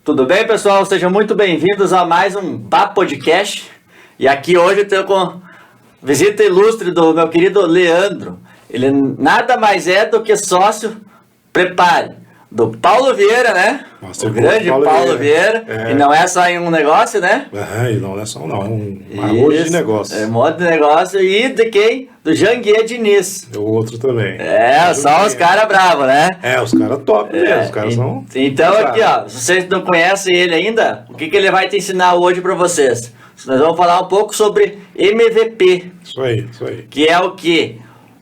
Tudo bem, pessoal? Sejam muito bem-vindos a mais um Papo Podcast. E aqui hoje eu tenho com visita ilustre do meu querido Leandro. Ele nada mais é do que sócio, prepare, do Paulo Vieira, né? Nossa, o grande Paulo Vieira. E não é só em um negócio, né? E não é só não, é uma loja de negócio. É modo de negócio. E de quem? Do Janguier Diniz. O outro também. Só os caras bravos, né? Os caras top mesmo, os caras são... Então aqui, ó, se vocês não conhecem ele ainda, o que ele vai te ensinar hoje para vocês? Nós vamos falar um pouco sobre MVP. Isso aí. Que é o quê?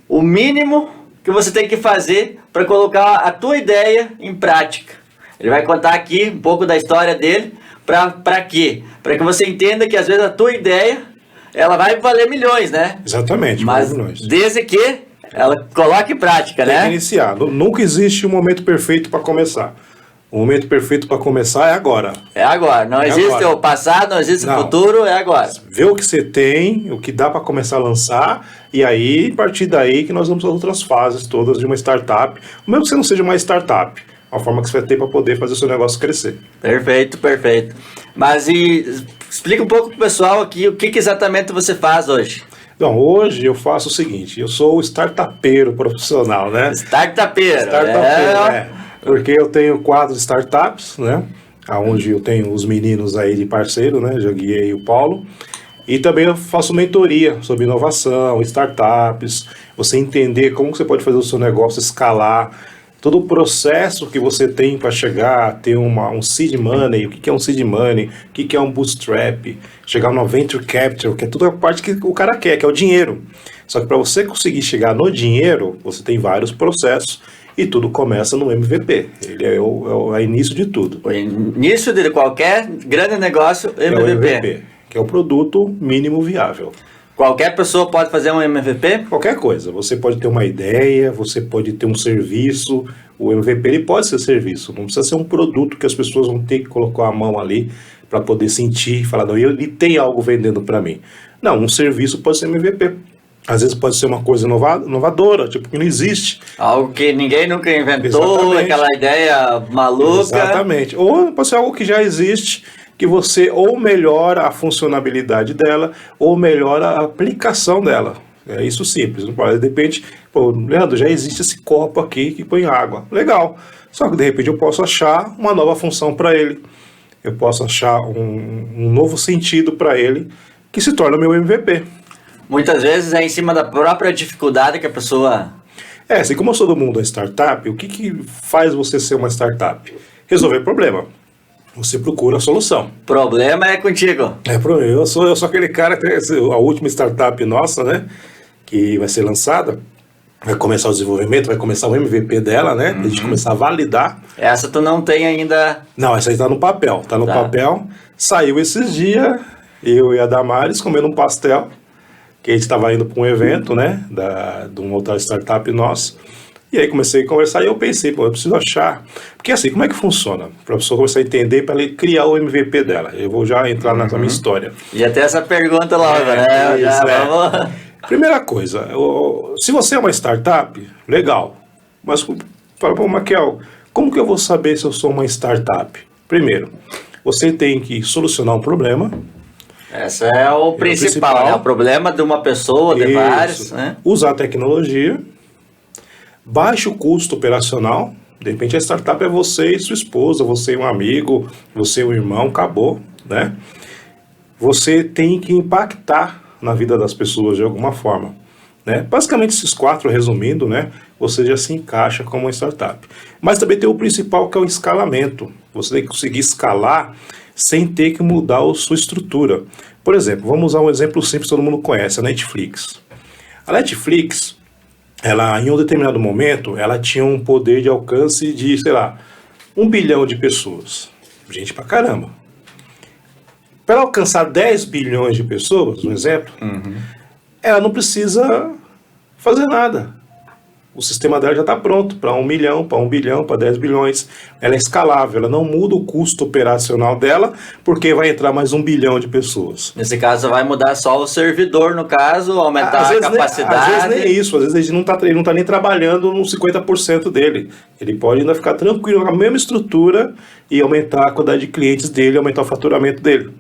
O mínimo que você tem que fazer para colocar a tua ideia em prática. Ele vai contar aqui um pouco da história dele. Para quê? Para que você entenda que às vezes a tua ideia ela vai valer milhões, né? Exatamente, mas milhões. Desde que ela coloque em prática, né? Tem que iniciar. Nunca existe um momento perfeito para começar. O momento perfeito para começar é agora. É agora. Não existe o passado, não existe o futuro, é agora. Vê o que você tem, o que dá para começar a lançar, e aí, a partir daí, que nós vamos às outras fases todas de uma startup. Mesmo que você não seja uma startup, uma forma que você vai ter para poder fazer o seu negócio crescer. Perfeito. Mas explica um pouco pro pessoal aqui o que exatamente você faz hoje. Então, hoje eu faço o seguinte, eu sou startupeiro profissional, né? Startupeiro. Porque eu tenho 4 startups, né? Onde eu tenho os meninos aí de parceiro, né? Janguier e o Paulo. E também eu faço mentoria sobre inovação, startups, você entender como você pode fazer o seu negócio escalar, todo o processo que você tem para chegar a ter um seed money, o que é um seed money, o que é um bootstrap, chegar no venture capital, que é toda a parte que o cara quer, que é o dinheiro. Só que para você conseguir chegar no dinheiro, você tem vários processos. E tudo começa no MVP. Ele é o início de tudo. O início de qualquer grande negócio, MVP. É o MVP, que é o produto mínimo viável. Qualquer pessoa pode fazer um MVP? Qualquer coisa. Você pode ter uma ideia, você pode ter um serviço. O MVP ele pode ser serviço. Não precisa ser um produto que as pessoas vão ter que colocar a mão ali para poder sentir e falar, não, ele tem algo vendendo para mim. Não, um serviço pode ser MVP. Às vezes pode ser uma coisa inovadora, tipo, que não existe. Algo que ninguém nunca inventou, exatamente. Aquela ideia maluca. Exatamente. Ou pode ser algo que já existe, que você ou melhora a funcionalidade dela, ou melhora a aplicação dela. É isso simples. Não pode, de repente, Leandro, já existe esse copo aqui que põe água. Legal. Só que de repente eu posso achar uma nova função para ele. Eu posso achar um novo sentido para ele, que se torna meu MVP. Muitas vezes é em cima da própria dificuldade que a pessoa... Assim como eu sou do mundo da startup, o que faz você ser uma startup? Resolver problema. Você procura a solução. Problema é contigo. Eu sou aquele cara, a última startup nossa, né? Que vai ser lançada, vai começar o desenvolvimento, vai começar o MVP dela, né? A gente começar a validar. Essa tu não tem ainda... Não, essa aí tá no papel. Papel. Saiu esses dias, eu e a Damares comendo um pastel, que a gente estava indo para um evento, né, de uma outra startup nossa, e aí comecei a conversar e eu pensei, eu preciso achar, porque assim, como é que funciona? Para a pessoa começar a entender, para ele criar o MVP dela. Eu vou já entrar nessa minha história. E até essa pergunta logo, né? Vamos... Primeira coisa, se você é uma startup, legal, mas fala para o Maquiel, como que eu vou saber se eu sou uma startup? Primeiro, você tem que solucionar um problema. Esse é o principal, né? O problema de uma pessoa, de vários, né? Usar a tecnologia, baixo custo operacional. De repente a startup é você e sua esposa, você e um amigo, você e um irmão, acabou, né? Você tem que impactar na vida das pessoas de alguma forma, né? Basicamente esses 4, resumindo, né? Você já se encaixa como uma startup. Mas também tem o principal, que é o escalamento. Você tem que conseguir escalar sem ter que mudar a sua estrutura. Por exemplo, vamos usar um exemplo simples que todo mundo conhece, a Netflix. A Netflix, ela, em um determinado momento, ela tinha um poder de alcance de, 1 bilhão de pessoas. Gente pra caramba. Para alcançar 10 bilhões de pessoas, um exemplo, ela não precisa fazer nada. o sistema dela já está pronto para 1 milhão, para 1 bilhão, para 10 bilhões. Ela é escalável, ela não muda o custo operacional dela, porque vai entrar mais 1 bilhão de pessoas. Nesse caso, vai mudar só o servidor, no caso, aumentar a capacidade. Às vezes nem isso, às vezes ele não está nem trabalhando nos 50% dele. Ele pode ainda ficar tranquilo com a mesma estrutura e aumentar a quantidade de clientes dele, aumentar o faturamento dele.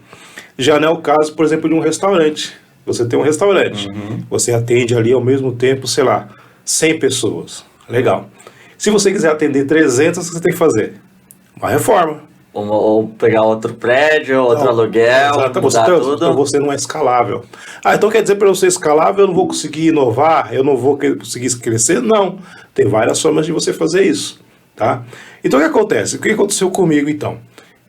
Já não é o caso, por exemplo, de um restaurante. Você tem um restaurante, você atende ali ao mesmo tempo, sei lá, 100 pessoas. Legal. Se você quiser atender 300, o que você tem que fazer? Uma reforma. Ou pegar outro prédio, outro aluguel, mudar tudo. Então você não é escalável. Então quer dizer, para eu ser escalável, eu não vou conseguir inovar, eu não vou conseguir crescer? Não. Tem várias formas de você fazer isso. Tá? Então o que acontece? O que aconteceu comigo então?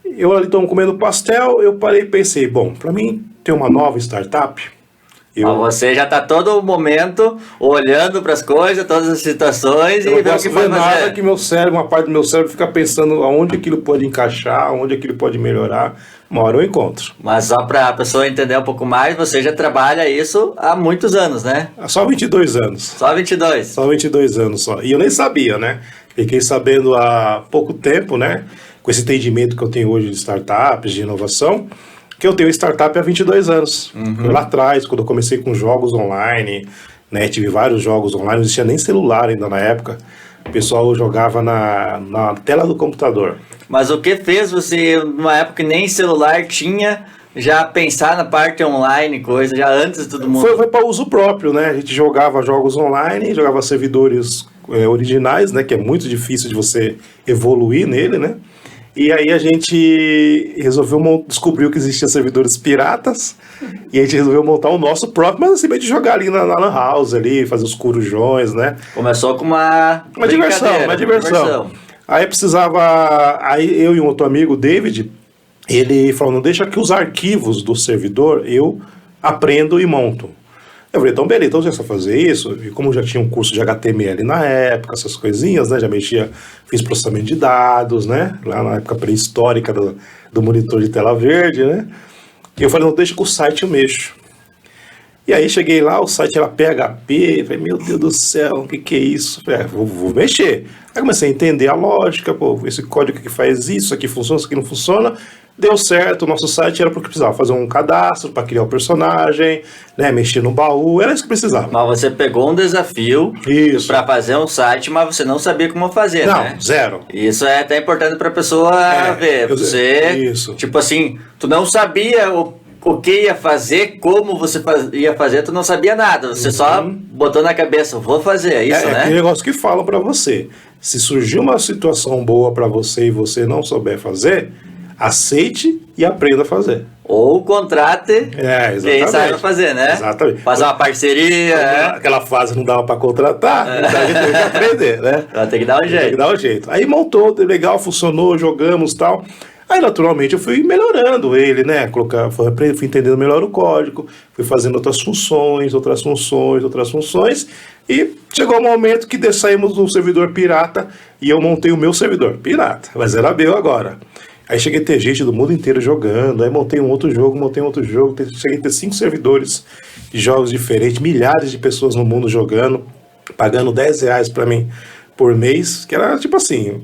Eu ali estou comendo pastel, eu parei e pensei, bom, para mim ter uma nova startup... Mas você já está todo momento olhando para as coisas, todas as situações e vendo o que vai fazer. Nada que meu cérebro, uma parte do meu cérebro fica pensando aonde aquilo pode encaixar, aonde aquilo pode melhorar. Uma hora eu encontro. Mas só para a pessoa entender um pouco mais, você já trabalha isso há muitos anos, né? Só 22 anos. Só 22? Só 22 anos só. E eu nem sabia, né? Fiquei sabendo há pouco tempo, né? Com esse entendimento que eu tenho hoje de startups, de inovação, que eu tenho startup há 22 anos. Foi lá atrás, quando eu comecei com jogos online, né, tive vários jogos online, não existia nem celular ainda na época. O pessoal jogava na tela do computador. Mas o que fez você, numa época que nem celular tinha, já pensar na parte online, coisa, já antes de todo mundo? Foi para uso próprio, né? A gente jogava jogos online, jogava servidores originais, né, que é muito difícil de você evoluir nele, né? E aí a gente descobriu que existiam servidores piratas, e a gente resolveu montar o nosso próprio, mas assim, de jogar ali na Lan House, ali, fazer os corujões, né? Começou com uma diversão. Aí eu e um outro amigo, David, ele falou, não deixa que os arquivos do servidor eu aprendo e monto. Eu falei, então beleza, então já só fazer isso, e como já tinha um curso de HTML na época, essas coisinhas, né, já fiz processamento de dados, né, lá na época pré-histórica do monitor de tela verde, né, e eu falei, não, deixa que o site eu mexo. E aí cheguei lá, o site era PHP, falei, meu Deus do céu, o que é isso? Falei, vou mexer. Aí comecei a entender a lógica, esse código que faz isso aqui funciona, isso aqui não funciona. Deu certo, o nosso site era porque precisava fazer um cadastro para criar o personagem, né, mexer no baú, era isso que precisava. Mas você pegou um desafio para fazer um site, mas você não sabia como fazer, não, né? Não, zero. Isso é até importante para a pessoa ver. Tipo assim, tu não sabia o que ia fazer, como você ia fazer, tu não sabia nada. Você só botou na cabeça, vou fazer, é isso, né? É aquele negócio que falam para você. Se surgir uma situação boa para você e você não souber fazer, aceite e aprenda a fazer. Ou contrate quem saiba fazer, né? Exatamente. Fazer uma parceria. Aquela fase não dava para contratar, então a gente teve que aprender, né? Tem que dar um jeito. Tem que dar um jeito. Aí montou, legal, funcionou, jogamos e tal. Aí, naturalmente, eu fui melhorando ele, né? Fui entendendo melhor o código, fui fazendo outras funções, e chegou um momento que saímos do servidor pirata e eu montei o meu servidor pirata, mas era meu agora. Aí cheguei a ter gente do mundo inteiro jogando, aí montei um outro jogo, cheguei a ter 5 servidores de jogos diferentes, milhares de pessoas no mundo jogando, pagando R$10 pra mim por mês, que era tipo assim...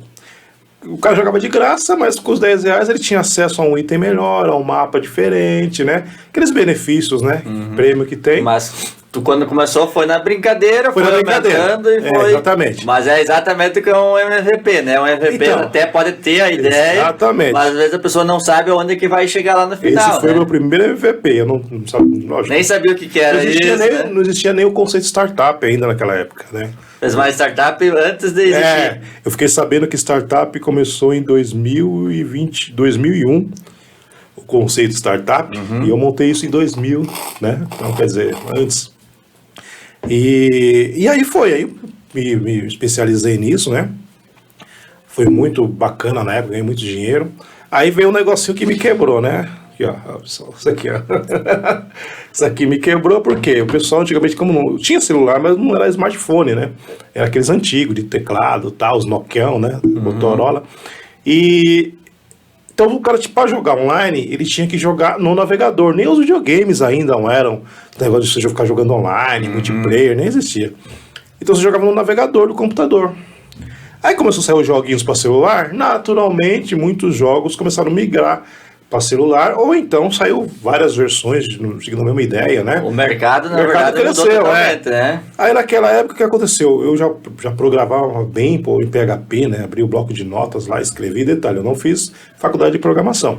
O cara jogava de graça, mas com os R$10 ele tinha acesso a um item melhor, a um mapa diferente, né? Aqueles benefícios, né? Prêmio que tem. Mas tu quando começou foi na brincadeira, foi aumentando e foi... exatamente. Mas é exatamente o que é um MVP, né? Um MVP então, até pode ter a ideia, exatamente. Mas às vezes a pessoa não sabe onde que vai chegar lá no final, Esse foi o meu primeiro MVP, eu não sabia, lógico. Nem sabia o que era isso, não existia nem o conceito de startup ainda naquela época, né? Fez uma startup antes de existir. Eu fiquei sabendo que startup começou em 2001, o conceito de startup, e eu montei isso em 2000, né? Então, quer dizer, antes. E aí me especializei nisso, né? Foi muito bacana na época, ganhei muito dinheiro. Aí veio um negocinho que me quebrou, né? Aqui, ó, isso aqui, ó. Isso aqui me quebrou porque o pessoal antigamente, como não tinha celular, mas não era smartphone, né? Era aqueles antigos de teclado, tal, os Nokião, né? Motorola. E então o cara, para jogar online, ele tinha que jogar no navegador. Nem os videogames ainda não eram. O negócio de você ficar jogando online, multiplayer, nem existia. Então você jogava no navegador do computador. Aí começou a sair os joguinhos para celular, naturalmente muitos jogos começaram a migrar para celular, ou então saiu várias versões, seguindo a mesma ideia, né? O mercado, na verdade, cresceu, mudou totalmente, né? Aí naquela época o que aconteceu? Eu já programava bem em PHP, né? Abri o bloco de notas lá, escrevi, detalhe, eu não fiz faculdade de programação.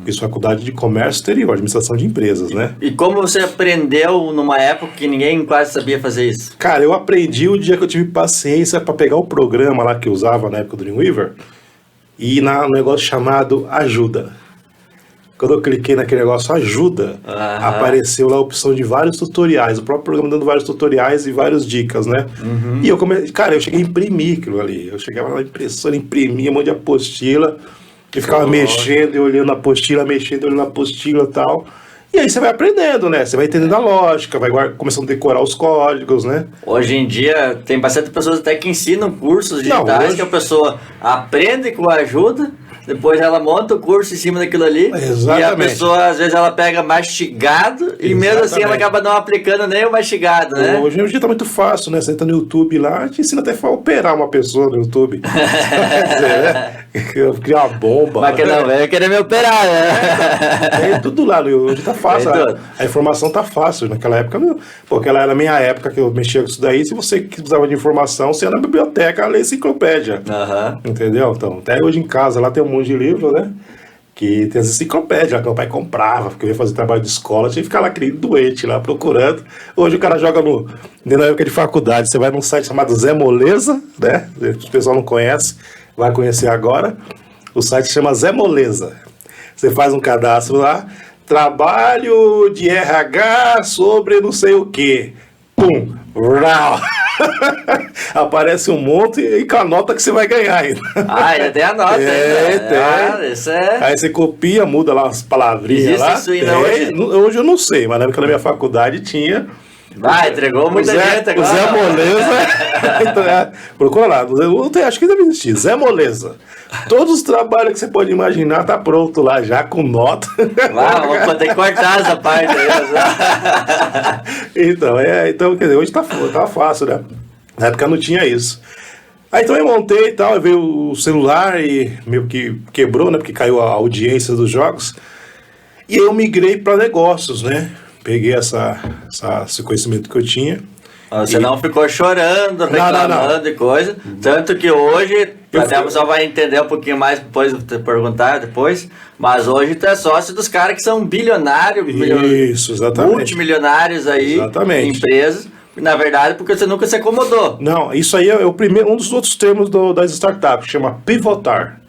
Fiz faculdade de comércio exterior, administração de empresas, né? E como você aprendeu numa época que ninguém quase sabia fazer isso? Cara, eu aprendi o dia que eu tive paciência para pegar o programa lá que eu usava na época do Dreamweaver e ir no negócio chamado Ajuda. Quando eu cliquei naquele negócio Ajuda, apareceu lá a opção de vários tutoriais, o próprio programa dando vários tutoriais e várias dicas, né? E eu eu cheguei a imprimir aquilo ali. Eu chegava na impressora, imprimia um monte de apostila, e ficava mexendo e olhando a apostila, mexendo e olhando a apostila e tal. E aí você vai aprendendo, né? Você vai entendendo a lógica, vai começando a decorar os códigos, né? Hoje em dia tem bastante pessoas até que ensinam cursos digitais que a pessoa aprende com a ajuda, depois ela monta o curso em cima daquilo ali. Exatamente. E a pessoa, às vezes, ela pega mastigado e mesmo assim ela acaba não aplicando nem o mastigado, né? Hoje em dia tá muito fácil, né? Você entra no YouTube lá, te ensina até a operar uma pessoa no YouTube. Quer dizer, né? Criar uma bomba. Mas que não veio querer me operar, né? É tudo lá, hoje tá fácil. A informação tá fácil. Naquela época, pô, aquela era a minha época que eu mexia com isso daí. Se você precisava de informação, você ia na biblioteca ler enciclopédia. Entendeu? Então, até hoje em casa lá tem um monte de livro, né? Que tem as enciclopédias lá que meu pai comprava, porque eu ia fazer trabalho de escola, tinha que ficar lá aquele doente lá procurando. Hoje o cara joga na época de faculdade, você vai num site chamado Zé Moleza, né? O pessoal não conhece, vai conhecer agora. O site chama Zé Moleza. Você faz um cadastro lá, trabalho de RH sobre não sei o quê. Pum! Rau! Aparece um monte e com a nota que você vai ganhar ainda. Já tem a nota. Tem. Isso é... Aí você copia, muda lá as palavrinhas. Existe isso ainda hoje? Hoje eu não sei, mas na época da minha faculdade tinha. Entregou muita gente agora. O Zé Moleza. Então, procura lá. Acho que deve existir. Zé Moleza. Todos os trabalhos que você pode imaginar tá pronto lá já, com nota. Vou ter que cortar essa parte aí. Então, quer dizer, hoje tá fácil, né? Na época não tinha isso. Aí então eu montei e tal, aí veio o celular e meio que quebrou, né? Porque caiu a audiência dos jogos. E eu migrei para negócios, né? Peguei esse conhecimento que eu tinha. Você não ficou chorando, reclamando e coisa. Tanto que hoje, até o pessoal vai entender um pouquinho mais depois de perguntar depois, mas hoje tu é sócio dos caras que são bilionários, isso, exatamente. Multimilionários aí, exatamente. Empresas. Na verdade, porque você nunca se acomodou. Não, isso aí é um dos outros termos das startups, que chama pivotar.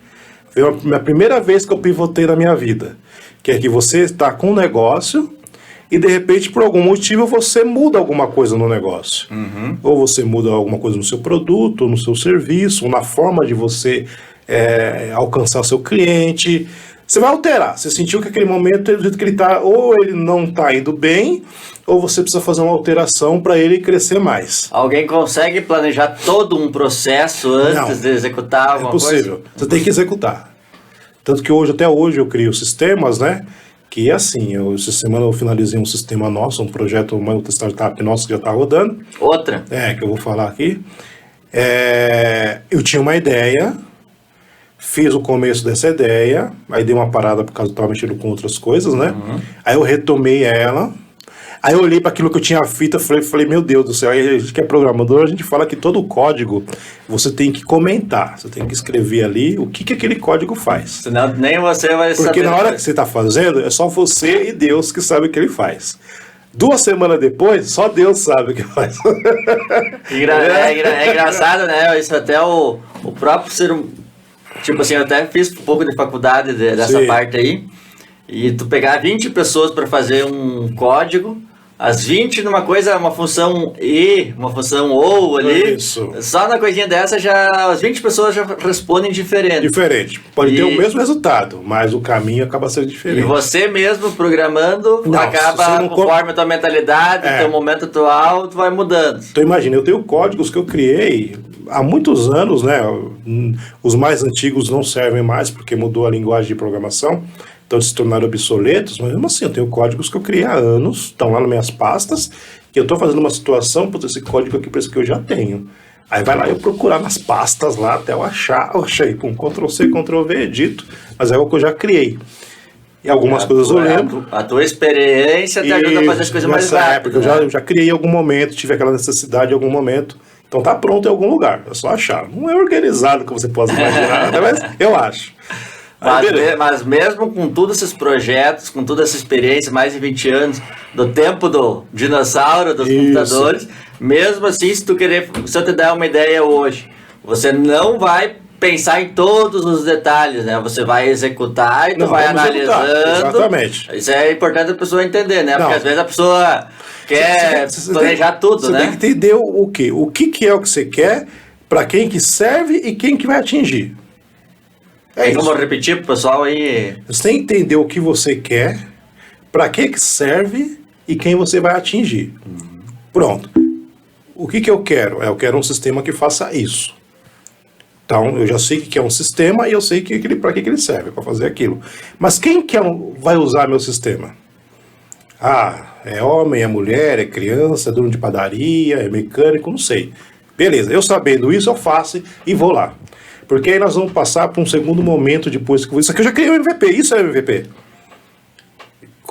Foi a minha primeira vez que eu pivotei na minha vida. Que é que você está com um negócio e de repente, por algum motivo, você muda alguma coisa no negócio. Ou você muda alguma coisa no seu produto, ou no seu serviço, ou na forma de você alcançar o seu cliente. Você vai alterar. Você sentiu que aquele momento, do jeito que ele está, ou ele não está indo bem, ou você precisa fazer uma alteração para ele crescer mais. Alguém consegue planejar todo um processo antes de executar alguma coisa? É possível. Você tem que executar. Tanto que até hoje eu crio sistemas, né? Que é assim, essa semana eu finalizei um sistema nosso, um projeto, uma outra startup nossa que já está rodando. Outra? Que eu vou falar aqui. Eu tinha uma ideia, fiz o começo dessa ideia, aí dei uma parada por causa que eu estava mexendo com outras coisas, né? Aí eu retomei ela, aí eu olhei para aquilo que eu tinha feito e falei, meu Deus do céu, aí a gente que é programador, a gente fala que todo código você tem que comentar, você tem que escrever ali o que aquele código faz. Senão nem você vai saber. Porque na hora que você está fazendo, é só você e Deus que sabe o que ele faz. 2 semanas depois, só Deus sabe o que faz. É engraçado, né? Isso até o próprio ser humano. Tipo assim, eu até fiz um pouco de faculdade dessa parte aí. E tu pegar 20 pessoas para fazer um código, as 20 numa coisa, uma função e, uma função ou ali. Isso. Só na coisinha dessa, as 20 pessoas já respondem diferente. Diferente. Pode ter o mesmo resultado, mas o caminho acaba sendo diferente. E você mesmo programando, acaba, conforme a tua mentalidade, teu momento atual, tu vai mudando. Então imagina, eu tenho códigos que eu criei há muitos anos, né? Os mais antigos não servem mais porque mudou a linguagem de programação. Então se tornaram obsoletos, mas mesmo assim, eu tenho códigos que eu criei há anos, estão lá nas minhas pastas, que eu estou fazendo uma situação, putz, esse código aqui parece que eu já tenho. Aí vai lá eu procurar nas pastas lá até eu achar, eu achei, pum, Ctrl+C, Ctrl+V, edito, mas é algo que eu já criei. E algumas coisas eu lembro. A tua experiência te ajuda a fazer as coisas mais rápido. Eu já criei em algum momento, tive aquela necessidade em algum momento. Então tá pronto em algum lugar, é só achar. Não é organizado como você possa imaginar, mas eu acho. Mas mesmo com todos esses projetos, com toda essa experiência, mais de 20 anos, do tempo do dinossauro, dos computadores, mesmo assim, se eu te der uma ideia hoje, você não vai pensar em todos os detalhes, né? Você vai executar e tu vai analisando. Exatamente. Isso é importante a pessoa entender, né? Porque às vezes a pessoa quer planejar tudo, né? Você tem que entender o quê? O que é o que você quer, para quem que serve e quem que vai atingir. Tem como repetir pro pessoal aí? Você tem que entender o que você quer, para que serve e quem você vai atingir. Pronto. O que eu quero? Eu quero um sistema que faça isso. Então, eu já sei o que é um sistema e eu sei para que ele serve, para fazer aquilo. Mas quem que vai usar meu sistema? Ah, é homem, é mulher, é criança, é dono de padaria, é mecânico, não sei. Beleza, eu sabendo isso, eu faço e vou lá. Porque aí nós vamos passar para um segundo momento depois que isso aqui eu já criei um MVP, isso é MVP.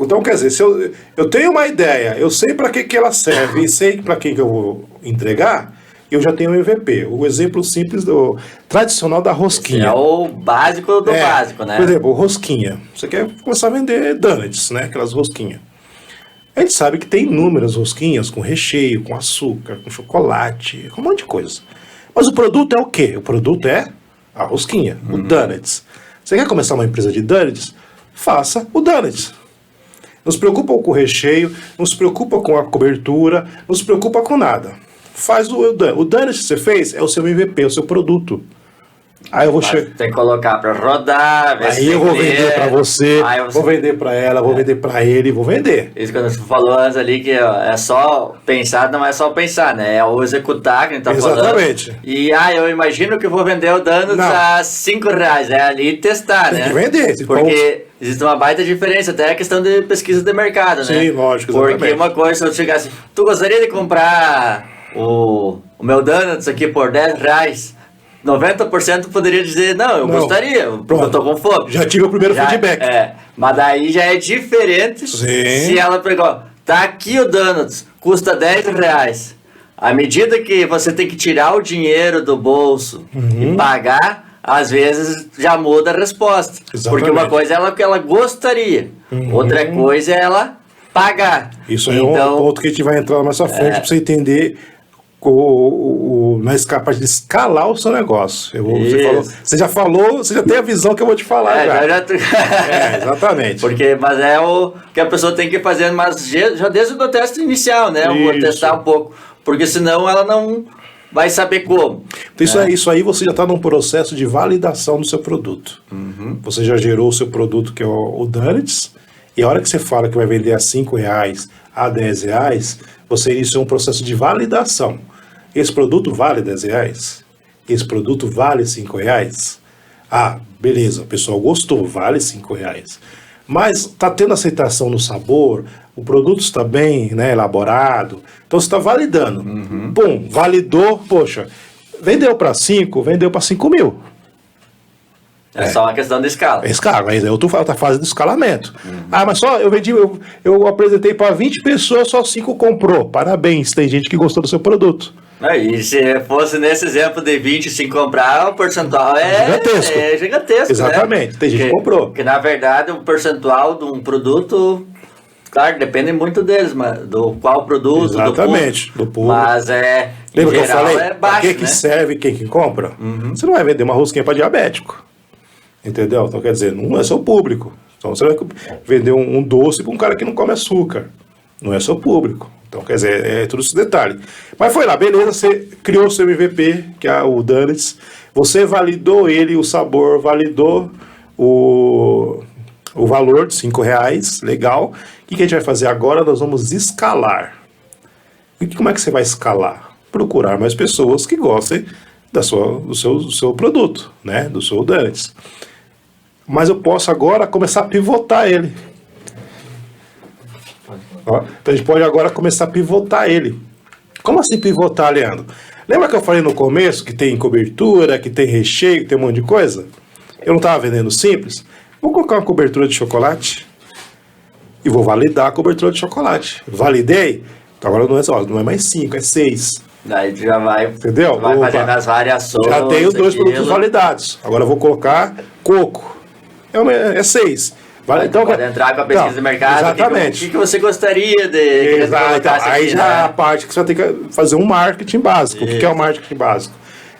Então, quer dizer, se eu tenho uma ideia, eu sei para que ela serve e sei para quem que eu vou entregar, eu já tenho um MVP. O exemplo simples, tradicional da rosquinha. É o básico do básico, né? Por exemplo, rosquinha. Você quer começar a vender donuts, né? Aquelas rosquinhas. A gente sabe que tem inúmeras rosquinhas com recheio, com açúcar, com chocolate, com um monte de coisa. Mas o produto é o quê? O produto é a rosquinha, o donuts. Você quer começar uma empresa de donuts? Faça o donuts. Não se preocupa com o recheio, não se preocupa com a cobertura, não se preocupa com nada. Faz o donut que você fez é o seu MVP, é o seu produto. Aí eu vou chegar. Tem que colocar para rodar. Aí eu vou vender para você, vou vender para ela, vou vender para ele, vou vender. Isso quando você falou antes ali que é só pensar, não é só pensar, né? É o executar que a gente tá falando. Exatamente. E eu imagino que eu vou vender o donuts a R$5. É ali testar, né? Tem que vender. Porque existe uma baita diferença, até a questão de pesquisa de mercado, né? Sim, lógico, exatamente. Porque uma coisa, se eu chegar assim, tu gostaria de comprar o meu donuts aqui por R$10? 90% poderia dizer, não, eu gostaria, eu tô com fome. Já tive o primeiro feedback. Mas daí já é diferente. Sim. Se ela pegou, tá aqui o donuts, custa R$10. À medida que você tem que tirar o dinheiro do bolso e pagar, às vezes já muda a resposta. Exatamente. Porque uma coisa é que ela gostaria, outra coisa é ela pagar. Isso aí é um ponto que a gente vai entrar mais à frente para você entender nós capaz de escalar o seu negócio. Você já falou, você já tem a visão que eu vou te falar exatamente. Mas é o que a pessoa tem que fazer, mas já desde o teste inicial, né? Eu vou testar um pouco, porque senão ela não vai saber como. Então isso aí você já está num processo de validação do seu produto. Você já gerou o seu produto, que é o Donuts, e a hora que você fala que vai vender a R$5, a R$10, você iniciou um processo de validação. Esse produto vale R$10? Esse produto vale R$5? Ah, beleza, o pessoal gostou, vale R$5. Mas está tendo aceitação no sabor, o produto está bem, né, elaborado, então você está validando. Bom, validou, poxa, vendeu para 5, vendeu para 5 mil. É só uma questão de escala. Escala, mas eu estou falando da fase do escalamento. Ah, mas só eu vendi, eu apresentei para 20 pessoas, só 5 comprou. Parabéns, tem gente que gostou do seu produto. E se fosse nesse exemplo de 20 se comprar, o percentual é gigantesco. Exatamente, né? Tem gente que comprou. Porque na verdade o percentual de um produto, claro, depende muito deles, mas do qual produto, exatamente, do público. Mas lembra que eu falei? É baixo, quem que serve, quem que compra? Você não vai vender uma rosquinha para diabético. Entendeu? Então quer dizer, não é seu público. Então você vai vender um doce para um cara que não come açúcar. Não é seu público. Então quer dizer, é tudo esse detalhe. Mas foi lá, beleza, você criou o seu MVP, que é o Donuts. Você validou ele, o sabor, validou o valor de R$5, legal. O que a gente vai fazer agora? Nós vamos escalar. E como é que você vai escalar? Procurar mais pessoas que gostem do seu produto, né? Do seu Donuts. Mas eu posso agora começar a pivotar ele. Ó, então a gente pode agora começar a pivotar ele. Como assim pivotar, Leandro? Lembra que eu falei no começo que tem cobertura, que tem recheio, que tem um monte de coisa? Eu não estava vendendo simples? Vou colocar uma cobertura de chocolate e vou validar a cobertura de chocolate. Validei? Então agora não é mais 5, é 6. Daí tu já vai, entendeu? Vai fazendo as variações. Já tenho os dois aquilo. produtos validados. Agora eu vou colocar coco. É 6. Então, pode entrar com a pesquisa de mercado. Exatamente. O que você gostaria de Exato. Então, aí aqui, já é a parte que você vai ter que fazer um marketing básico. Isso. O que é o marketing básico?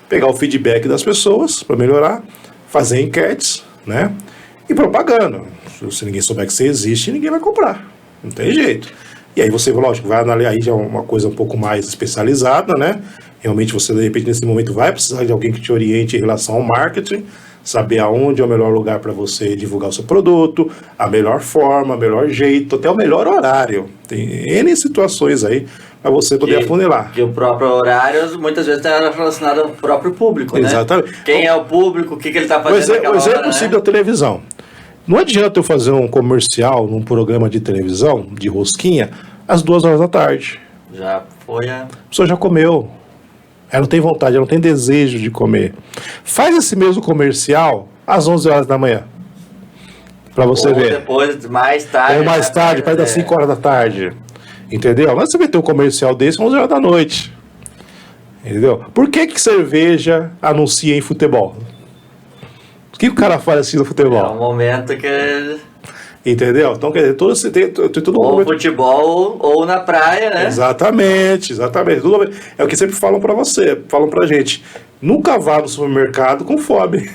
Pegar o feedback das pessoas para melhorar, fazer enquetes, né? E propaganda. Se ninguém souber que você existe, ninguém vai comprar. Não tem jeito. E aí você, lógico, vai analisar, aí já é uma coisa um pouco mais especializada, né? Realmente você, de repente, nesse momento vai precisar de alguém que te oriente em relação ao marketing, saber aonde é o melhor lugar para você divulgar o seu produto, a melhor forma, o melhor jeito, até o melhor horário. Tem N situações aí para você poder afunilar. Que o próprio horário muitas vezes está relacionado ao próprio público, né? Exatamente. Quem é o público, o que ele está fazendo naquela O exemplo hora, simples da televisão. Não adianta eu fazer um comercial num programa de televisão, de rosquinha, às 2 horas da tarde. Já foi A pessoa já comeu. Ela não tem vontade, ela não tem desejo de comer. Faz esse mesmo comercial às 11 horas da manhã. Pra você ver. Depois, mais tarde. Ou mais tarde, para das 5 horas da tarde. Entendeu? Mas você vai ter um comercial desse às 11 horas da noite. Entendeu? Por que cerveja anuncia em futebol? O que o cara faz assim no futebol? É um momento que... Entendeu? Então, quer dizer, tem todo ou momento... futebol ou na praia, né? Exatamente. É o que sempre falam pra você, falam pra gente. Nunca vá no supermercado com fome.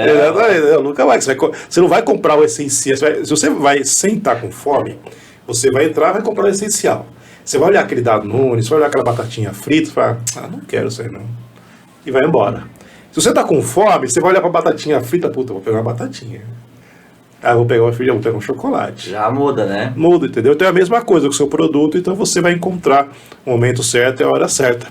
Exatamente, nunca vai. Você não vai comprar o essencial. Se você vai sentar com fome, você vai entrar e vai comprar o essencial. Você vai olhar aquele Danone, você vai olhar aquela batatinha frita e fala, não quero isso aí não. E vai embora. Se você tá com fome, você vai olhar pra batatinha frita, puta, vou pegar uma batatinha. Vou pegar uma filha, vou pegar um chocolate. Já muda, né? Muda, entendeu? Então é a mesma coisa com o seu produto, então você vai encontrar o momento certo e a hora certa.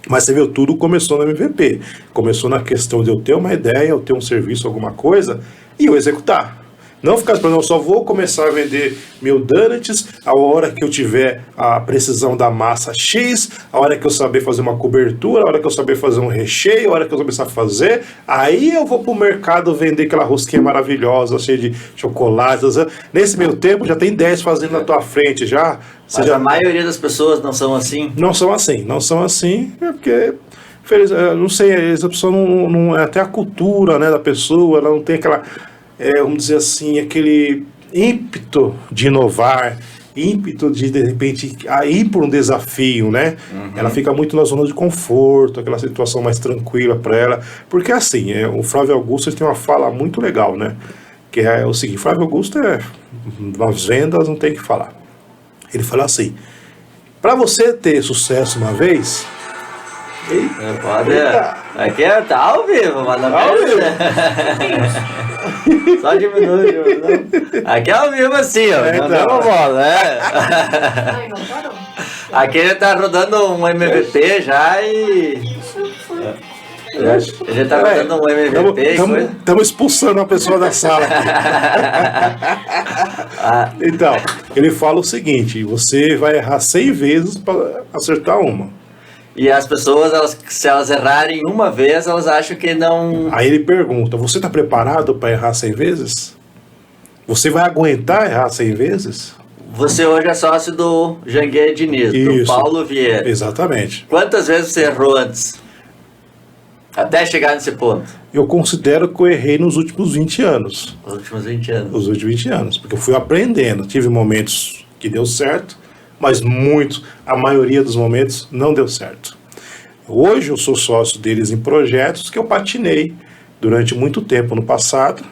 Mas você viu, tudo começou no MVP. Começou na questão de eu ter uma ideia, eu ter um serviço, alguma coisa, e eu executar. Não ficar esperando, eu só vou começar a vender meu donuts a hora que eu tiver a precisão da massa X, a hora que eu saber fazer uma cobertura, a hora que eu saber fazer um recheio, a hora que eu começar a fazer, aí eu vou pro mercado vender aquela rosquinha maravilhosa, cheia de chocolates. Nesse meio tempo já tem 10 fazendo na tua frente já. Mas a maioria das pessoas não são assim? Não são assim, é porque... não sei, essa pessoa não é até a cultura, né, da pessoa, ela não tem aquela... vamos dizer assim, aquele ímpeto de inovar, ímpeto de repente, ir por um desafio, né? Uhum. Ela fica muito na zona de conforto, aquela situação mais tranquila para ela. Porque assim, o Flávio Augusto ele tem uma fala muito legal, né? Que é o seguinte, Flávio Augusto nas vendas não tem o que falar. Ele fala assim, para você ter sucesso uma vez... Pode. Aqui tá ao vivo, mas não ao vivo. Só diminui. Aqui é ao vivo assim, ó. Não deu uma bola, né? Aqui ele tá rodando um MVP já e... Ele tá rodando um MVP. Estamos expulsando a pessoa da sala. Então, ele fala o seguinte, você vai errar 100 vezes para acertar uma. E as pessoas, se elas errarem uma vez, elas acham que não... Aí ele pergunta, você está preparado para errar 100 vezes? Você vai aguentar errar 100 vezes? Você hoje é sócio do Janguier Diniz, do Paulo Vieira. Exatamente. Quantas vezes você errou antes? Até chegar nesse ponto? Eu considero que eu errei nos últimos 20 anos. Os últimos 20 anos. Os últimos 20 anos, porque eu fui aprendendo. Tive momentos que deu certo, mas a maioria dos momentos não deu certo. Hoje eu sou sócio deles em projetos que eu patinei durante muito tempo no passado,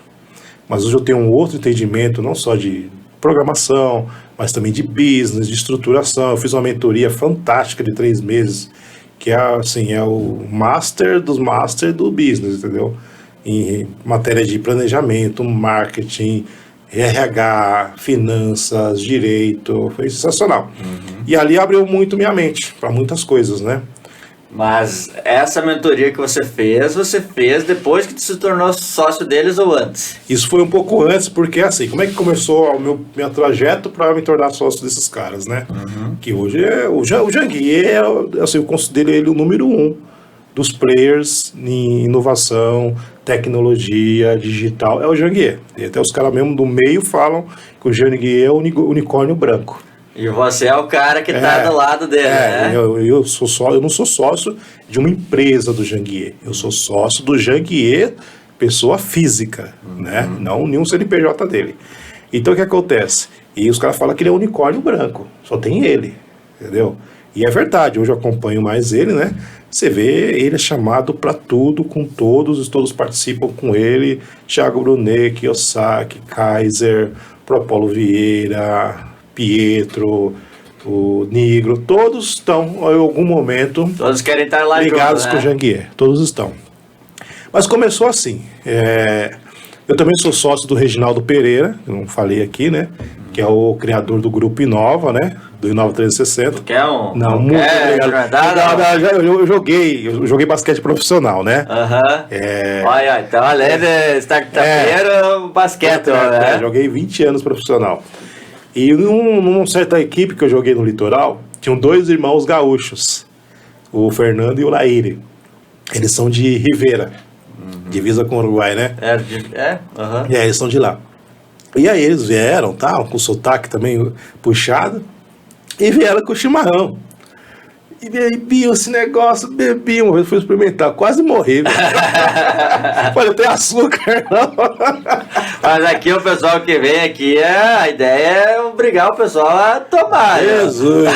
mas hoje eu tenho um outro entendimento, não só de programação, mas também de business, de estruturação. Eu fiz uma mentoria fantástica de 3 meses, que é o master dos master do business, entendeu? Em matéria de planejamento, marketing, RH, finanças, direito, foi sensacional. Uhum. E ali abriu muito minha mente para muitas coisas, né? Mas essa mentoria que você fez depois que tu se tornou sócio deles ou antes? Isso foi um pouco antes, porque assim, como é que começou o meu trajeto para me tornar sócio desses caras, né? Que hoje é o Janguier, assim, eu considero ele o número 1 dos players em inovação, tecnologia, digital, é o Janguier. E até os caras mesmo do meio falam que o Janguier é o unicórnio branco. E você é o cara que tá do lado dele, né? Eu não sou sócio de uma empresa do Janguier. Eu sou sócio do Janguier, pessoa física, né? Não nenhum CNPJ dele. Então o que acontece? E os caras falam que ele é um unicórnio branco. Só tem ele, entendeu? E é verdade, hoje eu acompanho mais ele, né? Você vê, ele é chamado para tudo, com todos participam com ele. Thiago Brunet, Kiyosaki, Kaiser, Propolo Vieira, Pietro, o Nigro, todos estão em algum momento Todos querem estar lá ligados junto, com o Janguier, todos estão. Mas começou assim, eu também sou sócio do Reginaldo Pereira, eu não falei aqui, né, que é o criador do Grupo Inova, né, do Inova 360. Quer um? Não, muito obrigado. Eu joguei basquete profissional, né? Olha, então além de startupeiro, basquete, né? Joguei 20 anos profissional. E numa certa equipe que eu joguei no litoral, tinham 2 irmãos gaúchos, o Fernando e o Laíre. Eles são de Rivera, divisa com o Uruguai, né? Eles são de lá. E aí eles vieram, tal, com sotaque também puxado, e vieram com o chimarrão. E bebiam esse negócio, bebiam. Uma vez eu fui experimentar, quase morri. Olha, não tem açúcar, não. Mas aqui o pessoal que vem aqui, a ideia é obrigar o pessoal a tomar. Jesus!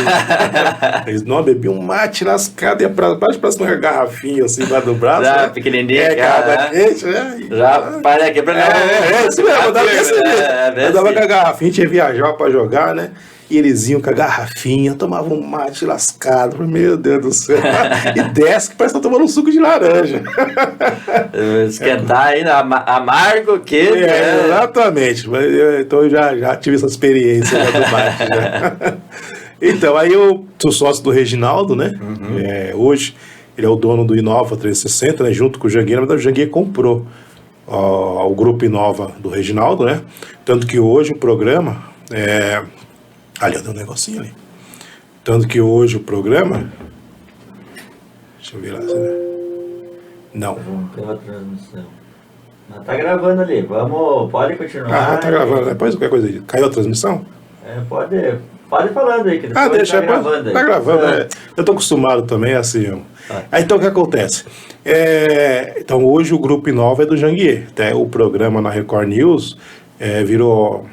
Eles não bebiam mate lascado, ia pra uma garrafinha assim lá do braço. Já, né? pequenininha. Cada quente, né? Já para aqui pra não... Isso mesmo, eu dava com a garrafinha, tinha viajar pra jogar, né? E eles iam com a garrafinha, tomavam um mate lascado. Meu Deus do céu. E desce que parece que tá tomando um suco de laranja. Esquentar ainda, amargo que... Exatamente. Então eu já tive essa experiência do mate. Né? Então, aí eu sou sócio do Reginaldo, né? Hoje ele é o dono do Inova 360, né? Junto com o Janguier. Na verdade, o Janguier comprou o Grupo Inova do Reginaldo, né? Tanto que hoje o programa... Ali, deu um negocinho ali. Tanto que hoje o programa... Deixa eu ver lá. Não. Tem uma transmissão. Mas tá gravando ali. Pode continuar. Tá gravando. Depois qualquer coisa aí. Caiu a transmissão? Pode falando aí. Que deixa. Tá gravando aí. Tá gravando. Eu tô acostumado também, assim. Aí, então, o que acontece? Então, hoje o Grupo Inova é do Janguier. Até o programa na Record News virou...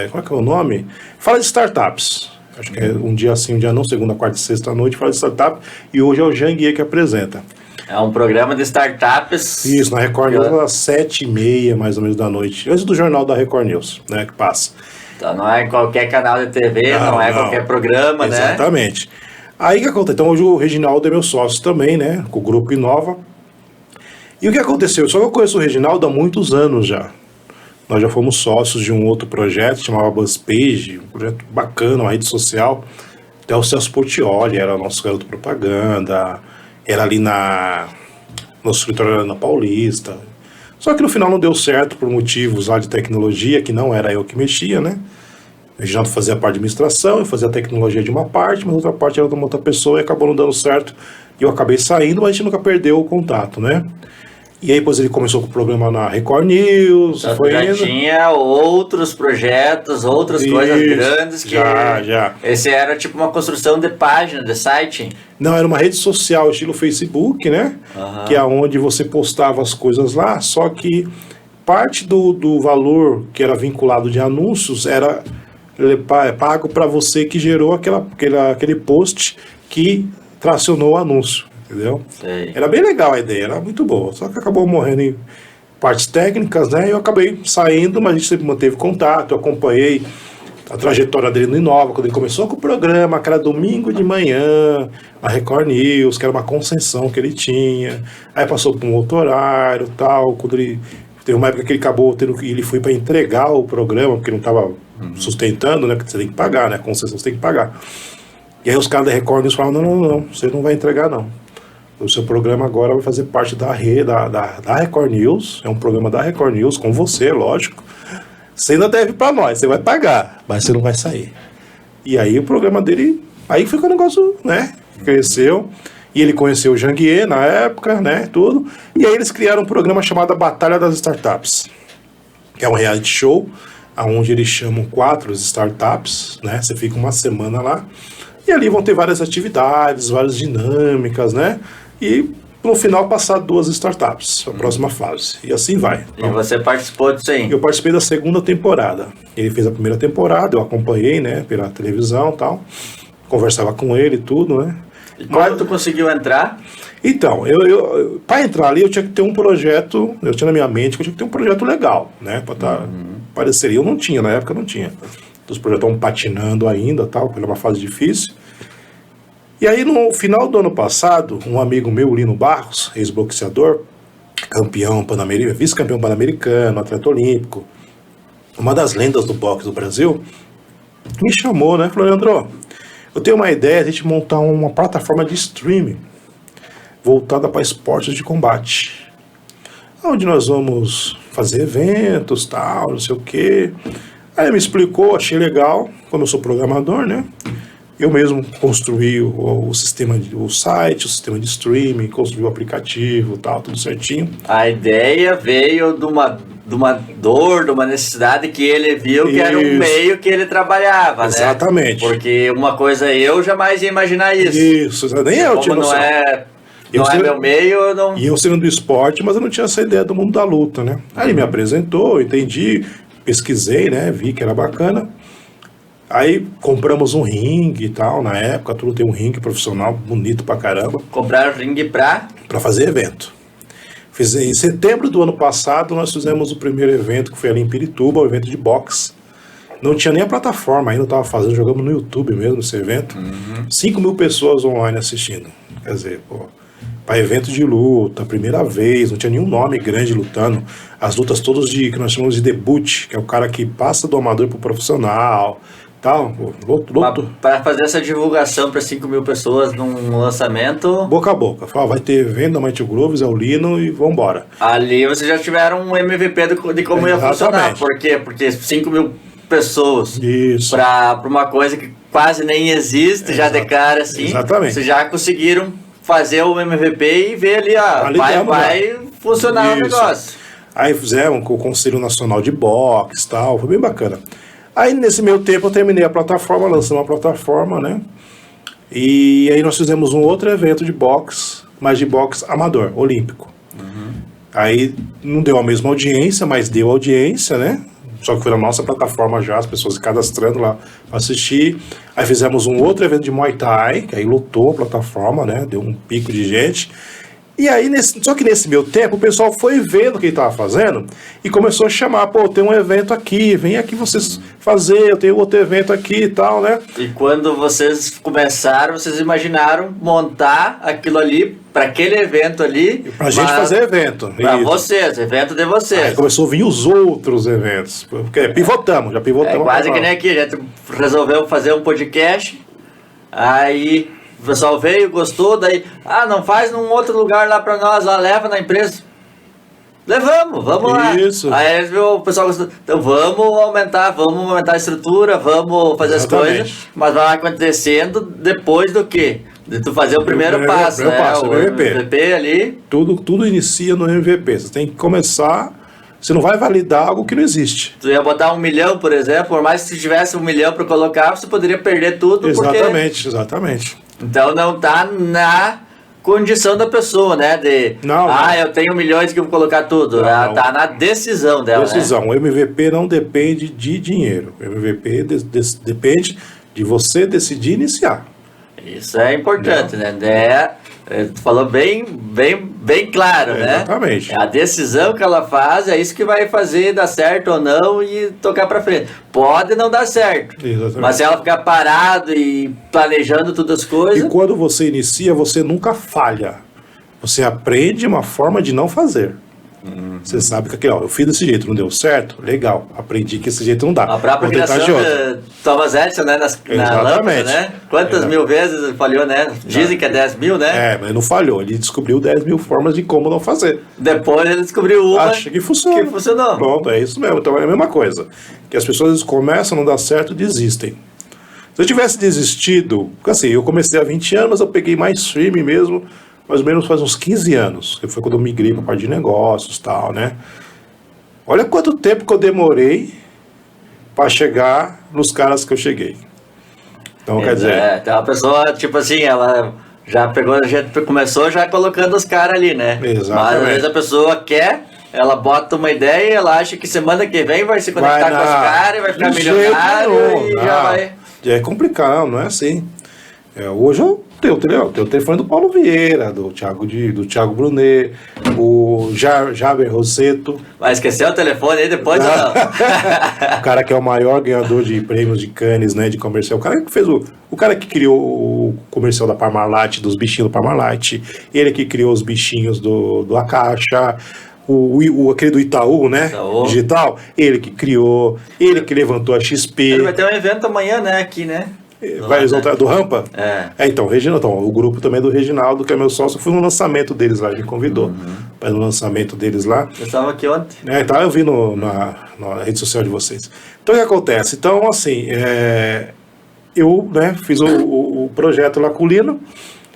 qual é que é o nome? Fala de startups. Acho que é um dia sim, um dia não, segunda, quarta e sexta à noite, fala de startup. E hoje é o Janguier que apresenta. É um programa de startups. Isso, na Record News, às 7h30, mais ou menos, da noite. Antes do jornal da Record News, né, que passa. Então não é qualquer canal de TV, não é qualquer programa, né? Exatamente. Aí o que acontece? Então hoje o Reginaldo é meu sócio também, né, com o Grupo Inova. E o que aconteceu? Só que eu conheço o Reginaldo há muitos anos já. Nós já fomos sócios de um outro projeto, chamava BuzzPage, um projeto bacana, uma rede social. Até o Celso Portioli era nosso garoto propaganda, era ali nosso escritório era na Paulista. Só que no final não deu certo por motivos lá de tecnologia, que não era eu que mexia, né? O Reginaldo fazia a parte de administração, eu fazia a tecnologia de uma parte, mas outra parte era de uma outra pessoa e acabou não dando certo. E eu acabei saindo, mas a gente nunca perdeu o contato, né? E aí depois ele começou com o programa na Record News. Tinha outros projetos, outras coisas grandes que... Já. Esse era tipo uma construção de página, de site? Não, era uma rede social estilo Facebook, né? Que é onde você postava as coisas lá, só que parte do valor que era vinculado de anúncios era pago para você que gerou aquele post que tracionou o anúncio. Entendeu? Sei. Era bem legal a ideia, era muito boa. Só que acabou morrendo em partes técnicas, né? E eu acabei saindo, mas a gente sempre manteve contato. Eu acompanhei a trajetória dele no Inova, quando ele começou com o programa, que era domingo de manhã, a Record News, que era uma concessão que ele tinha. Aí passou para um outro horário e tal. Quando ele teve uma época que ele acabou ele foi para entregar o programa, porque não estava sustentando, né? Porque você tem que pagar, né? A concessão você tem que pagar. E aí os caras da Record News falaram: não, você não vai entregar, não. o seu programa agora vai fazer parte da Record News, é um programa da Record News, com você, lógico. Você ainda deve para nós, você vai pagar, mas você não vai sair. E aí o programa dele, aí foi que o negócio, né, cresceu. E ele conheceu o Janguier na época, né, tudo. E aí eles criaram um programa chamado Batalha das Startups, que é um reality show, onde eles chamam 4 startups, né, você fica uma semana lá. E ali vão ter várias atividades, várias dinâmicas, né, e no final passar 2 startups, a próxima fase. E assim vai. E você participou disso aí? Eu participei da segunda temporada. Ele fez a primeira temporada, eu acompanhei, né, pela televisão e tal. Conversava com ele e tudo, né. E como tu conseguiu entrar? Então, para entrar ali eu tinha que ter um projeto, eu tinha na minha mente que eu tinha que ter um projeto legal, né, para aparecer. Eu não tinha, na época eu não tinha. Os projetos estavam patinando ainda, tal, era uma fase difícil. E aí no final do ano passado, um amigo meu, Lino Barros, ex-boxeador, campeão pan-americano, vice-campeão pan-americano, atleta olímpico, uma das lendas do boxe do Brasil, me chamou, né, falou: Leandro, eu tenho uma ideia de a gente montar uma plataforma de streaming voltada para esportes de combate, onde nós vamos fazer eventos, tal, não sei o quê. Aí ele me explicou, achei legal, como eu sou programador, né? Eu mesmo construí o sistema, o site, o sistema de streaming, construí o aplicativo, tal, tudo certinho. A ideia veio de uma dor, de uma necessidade que ele viu que era um meio que ele trabalhava, exatamente, né? Porque uma coisa eu jamais ia imaginar isso. Isso, nem eu tinha noção. Não é meu meio, eu não... E eu sendo do esporte, mas eu não tinha essa ideia do mundo da luta, né? Aí ele me apresentou, entendi, pesquisei, né? Vi que era bacana. Aí compramos um ringue e tal, na época, tudo tem um ringue profissional, bonito pra caramba. Compraram ringue pra fazer evento. Em setembro do ano passado, nós fizemos o primeiro evento, que foi ali em Pirituba, o evento de boxe. Não tinha nem a plataforma, ainda estava fazendo, jogamos no YouTube mesmo esse evento. 5.000 pessoas online assistindo. Quer dizer, pô, para evento de luta, primeira vez, não tinha nenhum nome grande lutando. As lutas todas que nós chamamos de debut, que é o cara que passa do amador pro profissional, tal, luto. Para fazer essa divulgação para 5.000 pessoas num lançamento... Boca a boca. Fala, vai ter evento da Mighty Grooves, é o Lino e vambora. Ali vocês já tiveram um MVP de como ia funcionar. Por quê? Porque 5.000 pessoas para uma coisa que quase nem existe, já de cara assim. Exatamente. Vocês já conseguiram fazer o MVP e ver ali, ó, vai funcionar o negócio. Aí fizemos com o Conselho Nacional de Boxe e tal, foi bem bacana. Aí nesse meio tempo eu terminei a plataforma, lançamos a plataforma, né? E aí nós fizemos um outro evento de boxe, mas de boxe amador, olímpico. Aí não deu a mesma audiência, mas deu audiência, né? Só que foi na nossa plataforma já, as pessoas se cadastrando lá para assistir. Aí fizemos um outro evento de Muay Thai, que aí lotou a plataforma, né? Deu um pico de gente. E aí, só que nesse meu tempo, o pessoal foi vendo o que ele estava fazendo e começou a chamar, pô, tem um evento aqui, vem aqui vocês fazer, eu tenho outro evento aqui e tal, né? E quando vocês começaram, vocês imaginaram montar aquilo ali, para aquele evento ali... Pra gente fazer evento. Para vocês, evento de vocês. Aí começou a vir os outros eventos, porque já pivotamos. Quase que nem aqui, a gente resolveu fazer um podcast, aí... O pessoal veio, gostou, daí... não faz num outro lugar lá pra nós, lá leva na empresa. Levamos, vamos lá. Isso. Aí o pessoal gostou. Então vamos aumentar a estrutura, vamos fazer as coisas. Mas vai acontecendo depois do quê? De tu fazer o primeiro passo, né? O MVP ali. Tudo inicia no MVP. Você tem que começar... Você não vai validar algo que não existe. Tu ia botar 1 milhão, por exemplo, por mais que se tivesse 1 milhão para colocar, você poderia perder tudo. Exatamente. Então não tá na condição da pessoa, né? Eu tenho milhões que eu vou colocar tudo. Ela tá na decisão dela. Decisão. Né? O MVP não depende de dinheiro. O MVP depende de você decidir iniciar. Isso é importante, né? Tu falou bem claro, né? Exatamente. A decisão que ela faz é isso que vai fazer dar certo ou não e tocar pra frente. Pode não dar certo. Exatamente. Mas se ela ficar parado e planejando todas as coisas... E quando você inicia, você nunca falha. Você aprende uma forma de não fazer. Você sabe que aqui, ó, eu fiz desse jeito, não deu certo? Legal, aprendi que esse jeito não dá. A própria Vou tentar criação de outro. de Thomas Edison, né, na lâmpada, né? Quantas mil vezes falhou, né? Dizem que é 10 mil, né? Mas não falhou. Ele descobriu 10 mil formas de como não fazer. Depois ele descobriu uma Acho que funciona. que funcionou. Pronto, é isso mesmo. Então é a mesma coisa. Que as pessoas começam, não dá certo, desistem. Se eu tivesse desistido, porque assim, eu comecei há 20 anos, mas eu peguei mais firme mesmo, mais ou menos faz uns 15 anos, que foi quando eu migrei para a parte de negócios e tal, né? Olha quanto tempo que eu demorei para chegar nos caras que eu cheguei. Então, quer dizer... Então a pessoa, tipo assim, ela já pegou, já começou já colocando os caras ali, né? Exatamente. Mas às vezes a pessoa quer, ela bota uma ideia, ela acha que semana que vem vai se conectar com os caras, vai ficar milionário e já vai... É complicado, não é assim. Hoje eu tenho o telefone do Paulo Vieira, do Thiago Brunet, o Jaber Rosseto. Vai esquecer o telefone aí depois ou não? O cara que é o maior ganhador de prêmios de Cannes, né, de comercial. O cara que fez o cara que criou o comercial da Parmalat, dos bichinhos do Parmalat. Ele que criou os bichinhos do Acacha. Aquele do Itaú, né? Itaú. Digital. Ele que criou, ele que levantou a XP. Ele vai ter um evento amanhã, né, aqui, né? Vai exaltar do Rampa? Então, o grupo também do Reginaldo, que é meu sócio, fui no lançamento deles lá, ele me convidou para no lançamento deles lá. Eu estava aqui ontem. Tá, eu vi na rede social de vocês. Então, o que acontece? Então, assim, eu, né, fiz o projeto lá com o Lino,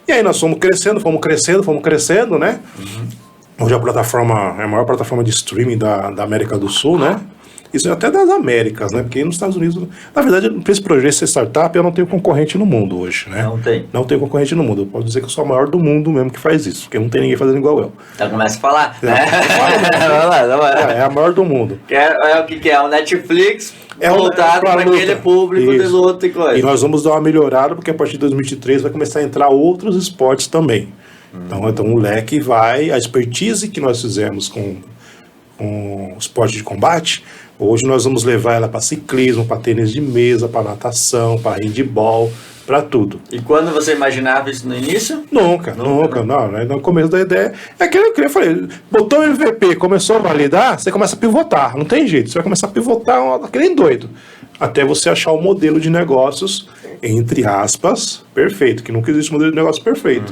e aí nós fomos crescendo, né? Hoje a plataforma é a maior plataforma de streaming da América do Sul, né? Isso é até das Américas, né? Porque nos Estados Unidos, na verdade, para esse projeto ser startup, eu não tenho concorrente no mundo hoje, né? Não tem. Não tenho concorrente no mundo. Eu posso dizer que eu sou o maior do mundo mesmo que faz isso, porque não tem ninguém fazendo igual eu. Então começa a falar. É a maior do mundo. É o que é? O Netflix voltado para aquele público de luta e coisa. E nós vamos dar uma melhorada, porque a partir de 2023 vai começar a entrar outros esportes também. Então o leque vai, a expertise que nós fizemos com esporte de combate, hoje nós vamos levar ela para ciclismo, para tênis de mesa, para natação, para handball, para tudo. E quando você imaginava isso no início? Nunca. Não. No começo da ideia, é aquilo que eu falei, botou o MVP, começou a validar, você começa a pivotar, não tem jeito, você vai começar a pivotar que nem doido, até você achar o modelo de negócios, entre aspas, perfeito, que nunca existe modelo de negócio perfeito.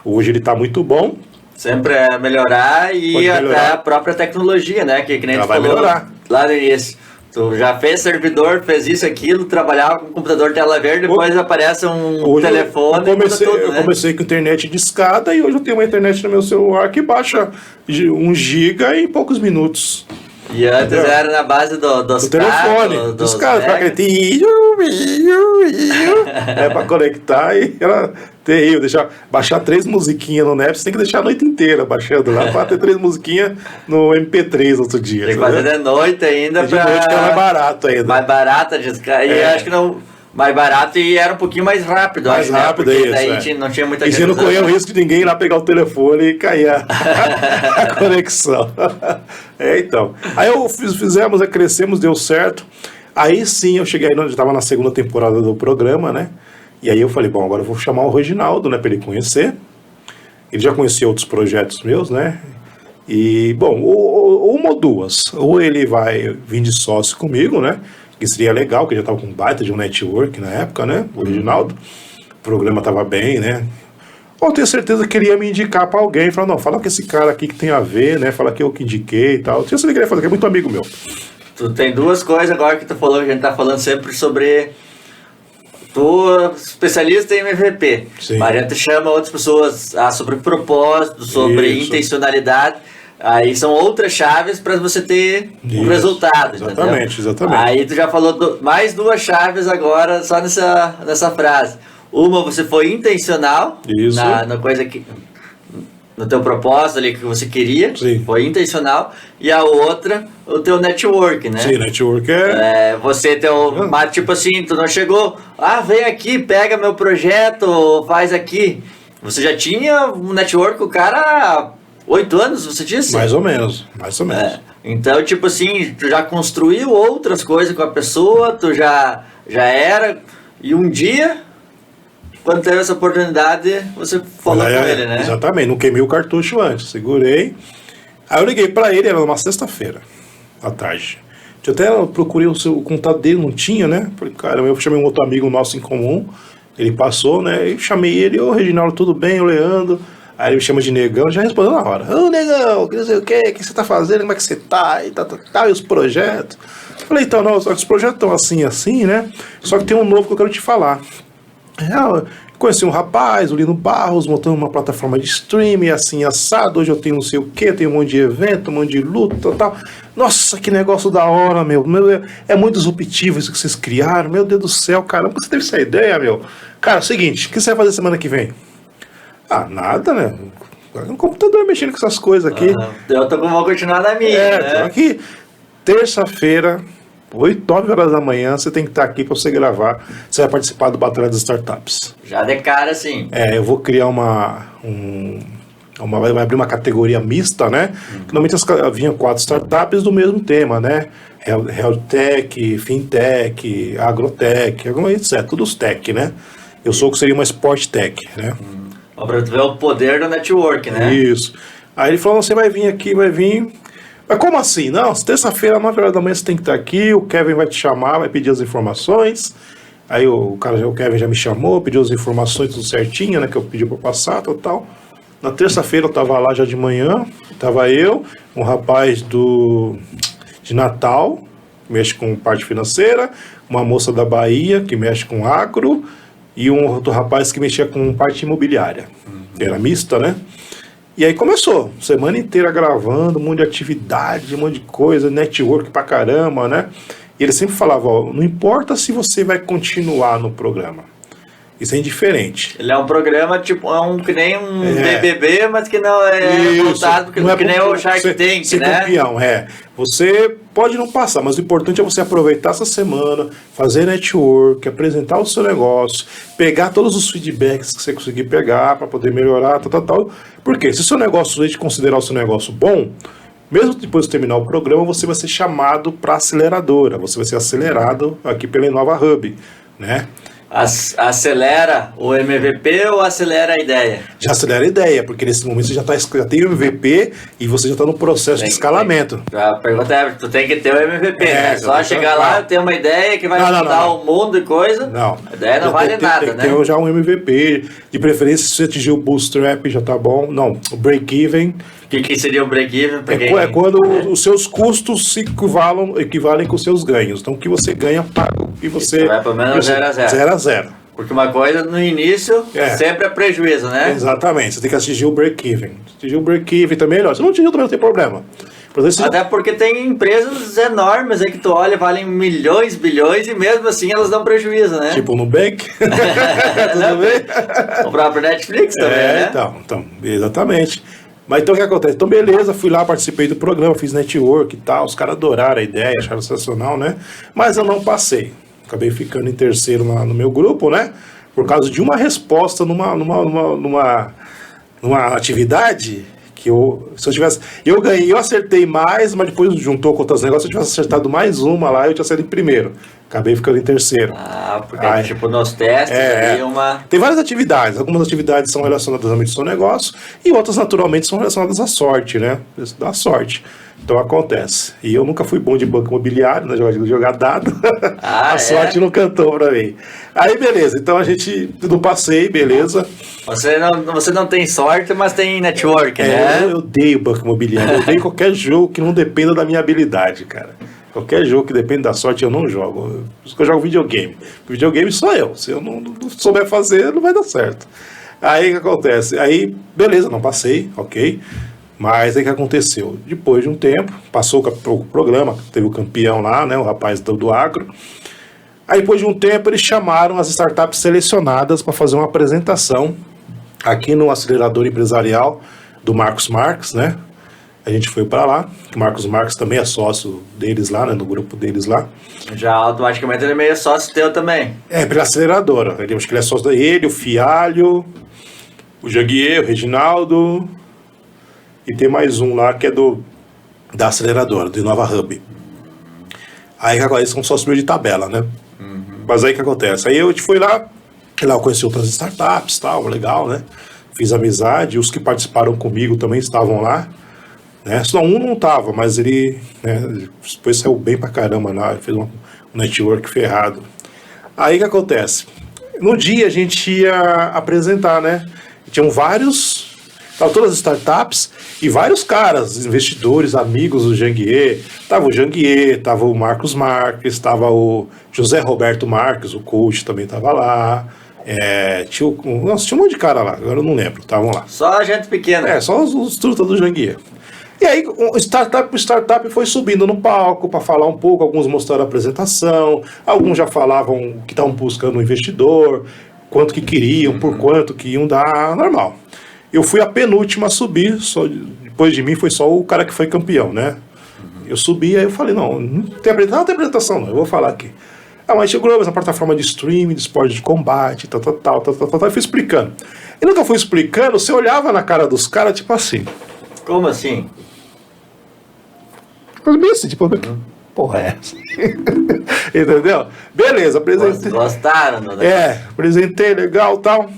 Hoje ele está muito bom. Sempre é melhorar e até a própria tecnologia, né? Que nem ela tu vai falou melhorar. Lá no início. Tu já fez servidor, fez isso, aquilo, trabalhava com computador tela verde, depois aparece um telefone eu comecei com internet de escada e hoje eu tenho uma internet no meu celular que baixa 1 giga em poucos minutos. E antes era na base dos telefone, dos caras, para conectar e era terrível. Baixar 3 musiquinhas no Napster, você tem que deixar a noite inteira baixando lá para ter 3 musiquinhas no MP3 outro dia. Tem que fazer de noite ainda. De noite que é mais barato ainda. Mais barato, e acho que não... Mais barato e era um pouquinho mais rápido. Mais rápido, né? isso. Daí não tinha muita E você não corria o risco de ninguém ir lá pegar o telefone e cair a conexão. Então. Aí fizemos, crescemos, deu certo. Aí sim, eu cheguei, eu estava na segunda temporada do programa, né? E aí eu falei, bom, agora eu vou chamar o Reginaldo, né, para ele conhecer. Ele já conhecia outros projetos meus, né? E, bom, ou uma ou duas. Ou ele vai vir de sócio comigo, né? Que seria legal, que já estava com um baita de um network na época, né? O Reginaldo. O programa estava bem, né? Ou eu tenho certeza que ele ia me indicar para alguém. Falar, não, fala com esse cara aqui que tem a ver, né? Fala que eu que indiquei e tal. Eu tinha certeza que ele ia fazer, que é muito amigo meu. Tu tem duas coisas agora que tu falou, que a gente tá falando sempre sobre... Tu é especialista em MVP. Sim. Mas a gente chama outras pessoas sobre propósito, sobre intencionalidade. Aí são outras chaves para você ter um resultado. Exatamente. Aí tu já falou mais 2 chaves agora só nessa frase. Uma, você foi intencional na coisa que... No teu propósito ali que você queria. Sim. Foi intencional. E a outra, o teu network, né? Sim, network você mas tipo assim, tu não chegou... vem aqui, pega meu projeto, faz aqui. Você já tinha um network com o cara... 8 anos, você disse? Mais ou menos. Então, tipo assim, tu já construiu outras coisas com a pessoa, tu já era, e um dia, quando teve essa oportunidade, você falou com ele, né? Exatamente, não queimei o cartucho antes, segurei, Aí eu liguei pra ele, era numa sexta-feira, à tarde. Eu até procurei o contato dele, não tinha, né? Falei, cara, eu chamei um outro amigo nosso em comum, ele passou, né? Eu chamei ele, ô Reginaldo, tudo bem? O Leandro. Aí ele me chama de Negão, já respondeu na hora. Ô Negão, que não sei o que você tá fazendo, como é que você tá? E tal, e os projetos. Falei, então, não, os projetos estão assim, né? Só que tem um novo que eu quero te falar. Conheci um rapaz, o Lino Barros, montando uma plataforma de streaming, assim, assado. Hoje eu tenho não sei o que, tenho um monte de evento, um monte de luta e tal. Nossa, que negócio da hora, meu. É muito disruptivo isso que vocês criaram. Meu Deus do céu, caramba, você teve essa ideia, meu? Cara, é o seguinte, o que você vai fazer semana que vem? Ah, nada, né? No computador mexendo com essas coisas aqui. Eu vou continuar na minha, né? Tô aqui. Terça-feira, 9 horas da manhã, você tem que estar aqui para você gravar. Você vai participar do Batalha das Startups. Já de cara, sim. Eu vou criar vai abrir uma categoria mista, né? Normalmente vinham 4 startups do mesmo tema, né? Health Tech, Fintech, Agrotech, etc. Tudo os tech, né? Eu sou o que seria uma Sport Tech, né? Pra tu ver o poder do network, né? Isso. Aí ele falou, você vai vir aqui, vai vir... Mas como assim? Não, terça-feira, 9 horas da manhã você tem que estar aqui, o Kevin vai te chamar, vai pedir as informações. Aí o Kevin já me chamou, pediu as informações tudo certinho, né? Que eu pedi para passar, tal. Na terça-feira eu tava lá já de manhã, tava eu, um rapaz de Natal, que mexe com parte financeira, uma moça da Bahia, que mexe com agro, e um outro rapaz que mexia com parte imobiliária, que era mista, né? E aí começou, semana inteira gravando, um monte de atividade, um monte de coisa, network pra caramba, né? E ele sempre falava, ó, não importa se você vai continuar no programa, isso é indiferente. Ele é um programa, tipo, que nem um BBB, mas que não é voltado, que nem o Shark Tank, né? Campeão, Você pode não passar, mas o importante é você aproveitar essa semana, fazer network, apresentar o seu negócio, pegar todos os feedbacks que você conseguir pegar para poder melhorar, tal. Porque se o seu negócio, a gente considerar o seu negócio bom, mesmo depois de terminar o programa, você vai ser chamado para aceleradora, você vai ser acelerado aqui pela Inova Hub, né? Acelera o MVP ou acelera a ideia? Já acelera a ideia, porque nesse momento você já tem o MVP e você já está no processo de escalamento. A pergunta é, tu tem que ter o MVP, né? Só chegar lá, ter uma ideia que vai mudar o mundo e coisa. Não. A ideia não vale nada, né? Tem já um MVP, de preferência se você atingir o bootstrap já tá bom. Não, o break-even. O que seria o break-even? É quando os seus custos se equivalem com os seus ganhos. Então o que você ganha, paga o que você... Vai pelo menos 0 a 0. 0 a 0. Porque uma coisa no início sempre é prejuízo, né? Exatamente, você tem que atingir o break-even. Atingir o break-even também é melhor. Se não atingir também não tem problema. Até porque tem empresas enormes aí que tu olha, valem milhões, bilhões e mesmo assim elas dão prejuízo, né? Tipo o Nubank. Tudo bem? O próprio Netflix também, né? Então, exatamente. Mas então o que acontece? Então beleza, fui lá, participei do programa, fiz network e tal, os caras adoraram a ideia, acharam sensacional, né? Mas eu não passei. Acabei ficando em terceiro no meu grupo, né? Por causa de uma resposta numa atividade que se eu tivesse... Eu ganhei, eu acertei mais, mas depois juntou com outros negócios, se eu tivesse acertado mais uma lá, eu tinha saído em primeiro. Acabei ficando em terceiro. Porque tipo nos testes Tem várias atividades. Algumas atividades são relacionadas ao seu negócio e outras naturalmente são relacionadas à sorte, né? Isso dá sorte. Então acontece. E eu nunca fui bom de banco imobiliário, né? Jogar dado. A sorte não cantou pra mim. Aí beleza, então a gente não passei, beleza. Você não tem sorte, mas tem network, né? Eu odeio banco imobiliário. Eu odeio qualquer jogo que não dependa da minha habilidade, cara. Qualquer jogo que depende da sorte eu não jogo. Por isso que eu jogo videogame. Videogame sou eu. Se eu não souber fazer, não vai dar certo. Aí o que acontece? Aí, beleza, não passei, ok. Mas aí o que aconteceu? Depois de um tempo, passou o programa, teve o campeão lá, né? O rapaz do agro. Aí depois de um tempo eles chamaram as startups selecionadas para fazer uma apresentação aqui no acelerador empresarial do Marcos Marques, né? A gente foi para lá, o Marcos Marques também é sócio deles lá, né, no grupo deles lá. Já automaticamente ele é meio sócio teu também. Pela aceleradora. Acho que ele é sócio dele, o Fialho, o Jaguier, o Reginaldo, e tem mais um lá que é da aceleradora, do Inova Hub. Aí agora eles são sócios meio de tabela, né? Mas aí o que acontece? Aí eu fui lá eu conheci outras startups, tal, legal, né? Fiz amizade, os que participaram comigo também estavam lá. Né? Só um não tava, mas ele, né, depois saiu bem pra caramba lá, fez um network ferrado. Aí o que acontece? No dia a gente ia apresentar, né? Tinham vários, estavam todas as startups e vários caras, investidores, amigos do Janguier. Tava o Janguier, tava o Marcos Marques, tava o José Roberto Marques, o coach também tava lá. Tinha um monte de cara lá, agora eu não lembro, estavam lá. Só gente pequena. Só os trutas do Janguier. E aí, startup foi subindo no palco para falar um pouco, alguns mostraram a apresentação, alguns já falavam que estavam buscando um investidor, quanto que queriam, por quanto que iam dar, normal. Eu fui a penúltima a subir, depois de mim foi só o cara que foi campeão, né? Eu subi, aí eu falei, não tem apresentação não, eu vou falar aqui. Mas chegou essa plataforma de streaming, de esporte de combate, tal, eu fui explicando. E nunca fui explicando, você olhava na cara dos caras, tipo assim. Como assim? Bem assim, tipo, porra é essa? Entendeu? Beleza, apresentei. Gostaram, né? Apresentei, legal, tal.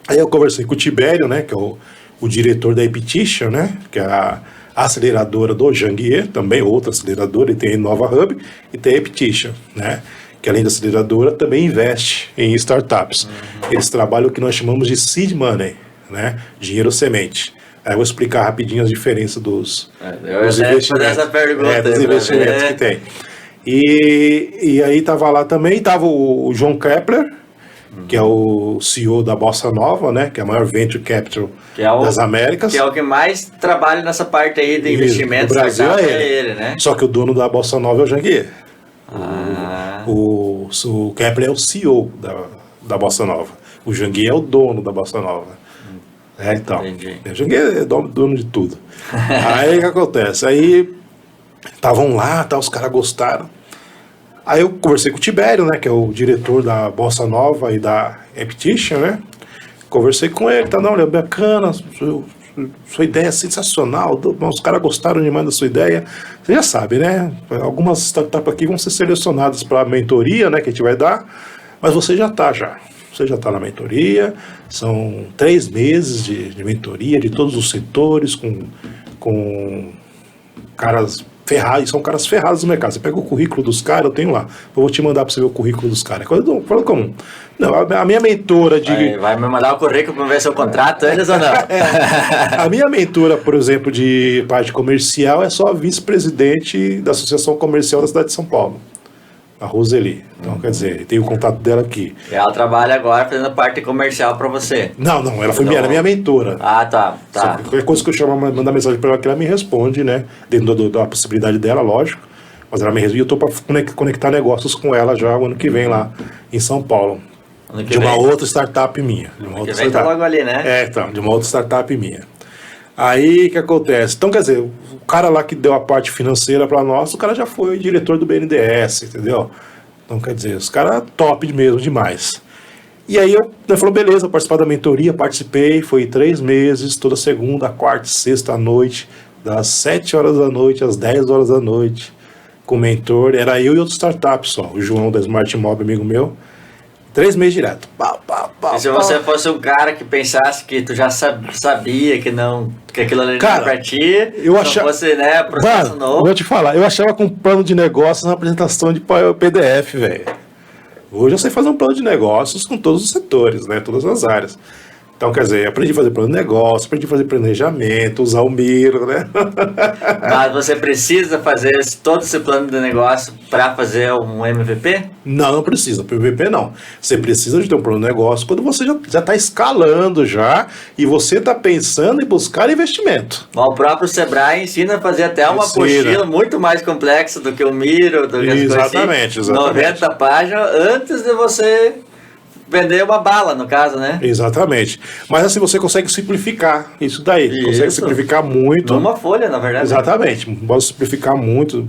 Aí eu conversei com o Tibério, né, que é o diretor da Epetition, né, que é a aceleradora do Janguier, também outra aceleradora, e tem a Nova Hub, e tem a Epetition, né, que além da aceleradora também investe em startups. Eles trabalham o que nós chamamos de seed money, né, dinheiro semente. Aí eu vou explicar rapidinho as diferenças dos investimentos. Essa pergunta dos investimentos que tem. E aí tava lá também, tava o João Kepler, que é o CEO da Bossa Nova, né, que é a maior venture capital das Américas. Que é o que mais trabalha nessa parte aí de investimento. No Brasil é ele, né? Só que o dono da Bossa Nova é o Janguier. O Kepler é o CEO da Bossa Nova. O Janguier é o dono da Bossa Nova. Então, o Janguier é dono de tudo. Aí o que acontece? Aí estavam lá, os caras gostaram. Aí eu conversei com o Tibério, né, que é o diretor da Bossa Nova e da Epetition, né? Conversei com ele, não, olha, bacana, sua ideia é sensacional, os caras gostaram demais da sua ideia. Você já sabe, né? Algumas startups aqui vão ser selecionadas para a mentoria, né, que a gente vai dar, mas você já está na mentoria, são 3 meses de mentoria de todos os setores, com caras ferrados, são caras ferrados no mercado. Você pega o currículo dos caras, eu tenho lá, eu vou te mandar para você ver o currículo dos caras. Fala comum. Não, a minha mentora de... Vai me mandar o currículo para ver seu contrato antes ou não? A minha mentora, por exemplo, de parte comercial é só a vice-presidente da Associação Comercial da cidade de São Paulo, a Roseli. Então, quer dizer, tem o contato dela aqui. E ela trabalha agora fazendo parte comercial para você? Não, ela foi minha mentora. Ah, tá. Qualquer coisa que eu chamo, mandar mensagem para ela, que ela me responde, né? Dentro da possibilidade dela, lógico. Mas ela me responde e eu estou para conectar negócios com ela já o ano que vem lá em São Paulo. De uma outra startup minha. De uma outra startup. Tá logo ali, né? Então, de uma outra startup minha. Aí, o que acontece? Então, quer dizer, o cara lá que deu a parte financeira para nós, o cara já foi diretor do BNDES, entendeu? Então, quer dizer, os caras top mesmo, demais. E aí, eu falou, beleza, vou participar da mentoria, participei, foi 3 meses, toda segunda, quarta e sexta à noite, das 7 horas da noite às 10 horas da noite, com o mentor, era eu e outro startup só, o João da Smart Mob, amigo meu, 3 meses direto. E se você fosse um cara que pensasse que tu já sabia que aquilo ali não era pra ti, eu achava, fosse, né, processo novo. Vou te falar, eu achava com um plano de negócios na apresentação de PDF, velho. Hoje eu sei fazer um plano de negócios com todos os setores, né, todas as áreas. Então, quer dizer, aprendi a fazer plano de negócio, aprendi a fazer planejamento, usar o Miro, né? Mas você precisa fazer todo esse plano de negócio para fazer um MVP? Não precisa. Para o MVP não. Você precisa de ter um plano de negócio quando você já está escalando já e você está pensando em buscar investimento. O próprio Sebrae ensina a fazer até uma apostila muito mais complexa do que o Miro, do que exatamente. 90 páginas antes de você vender uma bala, no caso, né? Exatamente. Mas assim, você consegue simplificar isso daí. Consegue simplificar muito. Numa folha, na verdade. Exatamente. Pode simplificar muito,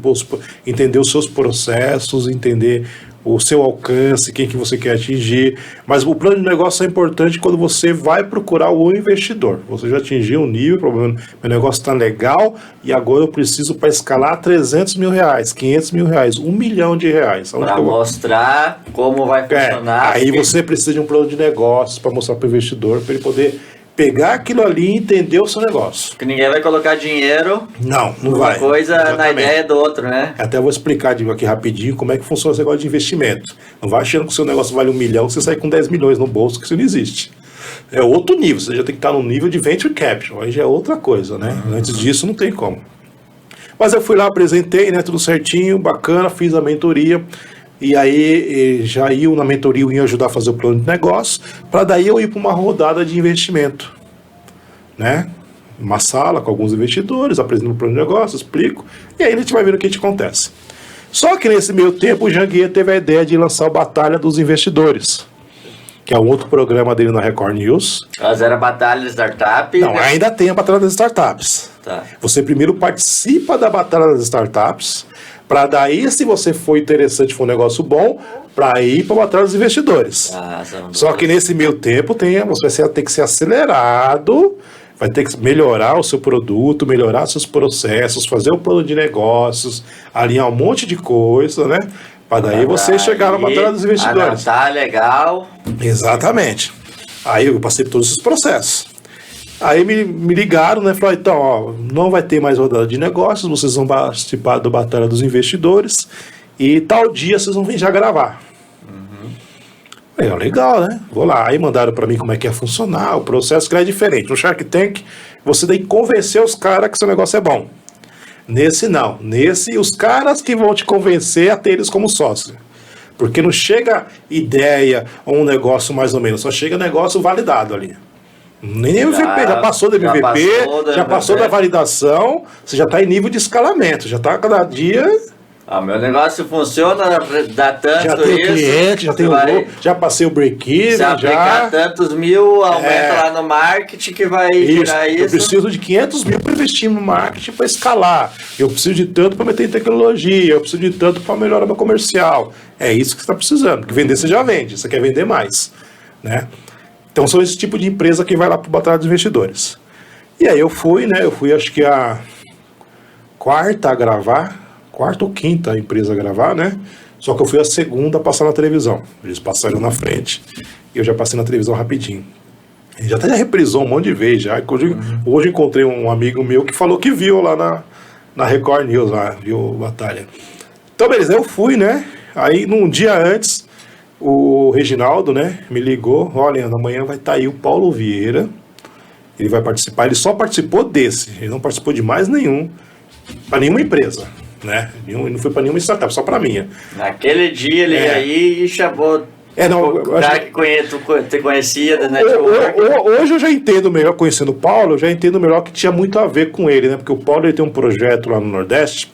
entender os seus processos, entender o seu alcance, quem que você quer atingir. Mas o plano de negócio é importante quando você vai procurar o investidor. Você já atingiu um nível, meu negócio está legal e agora eu preciso para escalar 300 mil reais, 500 mil reais, 1 milhão de reais. Para mostrar como vai funcionar. Aí você precisa de um plano de negócios para mostrar para o investidor, para ele poder pegar aquilo ali e entender o seu negócio. Que ninguém vai colocar dinheiro Não numa vai. coisa na Exatamente. ideia do outro, né? Até vou explicar aqui rapidinho como é que funciona esse negócio de investimento. Não vai achando que o seu negócio vale 1 milhão, você sai com 10 milhões no bolso, que isso não existe. É outro nível, você já tem que estar no nível de venture capital, aí já é outra coisa, né? Antes disso não tem como. Mas eu fui lá, apresentei, né, tudo certinho, bacana, fiz a mentoria, e aí já ia na mentoria, eu ia ajudar a fazer o plano de negócio, para daí eu ir para uma rodada de investimento, né? Uma sala com alguns investidores, apresento o plano de negócio, explico, e aí a gente vai ver o que acontece. Só que nesse meio tempo o Janguier teve a ideia de lançar o Batalha dos Investidores, que é um outro programa dele na Record News. Mas era batalha de startup. Não, ainda tem a Batalha das Startups. Tá. Você primeiro participa da Batalha das Startups, para daí, se você for interessante, for um negócio bom, para ir para a Batalha dos Investidores. Só que nesse meio tempo você vai ter que ser acelerado, vai ter que melhorar o seu produto, melhorar seus processos, fazer o plano de negócios, alinhar um monte de coisa, né? Para daí você chegar na Batalha dos Investidores. Tá legal. Exatamente. Aí eu passei por todos esses processos. Aí me ligaram, né? Falaram, então, ó, não vai ter mais rodada de negócios, vocês vão participar da Batalha dos Investidores e tal dia vocês vão vir já gravar. Aí, ó, legal, né? Vou lá. Aí mandaram pra mim como é que ia funcionar, o processo que é diferente. No Shark Tank, você tem que convencer os caras que seu negócio é bom. Nesse não. Nesse, os caras que vão te convencer a ter eles como sócio. Porque não chega ideia ou um negócio mais ou menos, só chega negócio validado ali. Nem MVP, já passou do MVP, já passou da validação, você já está em nível de escalamento, já está cada dia... Meu negócio funciona, dá tanto já tem isso. Cliente, já tem já passei o break-even, se aplicar tantos mil, aumenta lá no marketing que vai tirar isso. Eu preciso de 500 mil para investir no marketing para escalar. Eu preciso de tanto para meter em tecnologia. Eu preciso de tanto para melhorar meu comercial. É isso que você está precisando. Porque vender você já vende, você quer vender mais, né? Então são esse tipo de empresa que vai lá para o Batalha dos Investidores. E aí eu fui, né? Eu fui acho que a quarta ou quinta empresa a gravar, né? Só que eu fui a segunda a passar na televisão. Eles passaram na frente e eu já passei na televisão rapidinho. Ele já até reprisou um monte de vezes já. Hoje encontrei um amigo meu que falou que viu lá na Record News, lá, viu a batalha. Então, beleza, eu fui, né? Aí, num dia antes, o Reginaldo, né, me ligou. Olha, amanhã vai estar aí o Paulo Vieira. Ele vai participar. Ele só participou desse. Ele não participou de mais nenhum. Para nenhuma empresa. Né? Não foi para nenhuma startup, só para minha. Naquele dia ele aí chamou o cara que te conhecia da network. Hoje eu já entendo melhor, conhecendo o Paulo, eu já entendo melhor que tinha muito a ver com ele, né? Porque o Paulo ele tem um projeto lá no Nordeste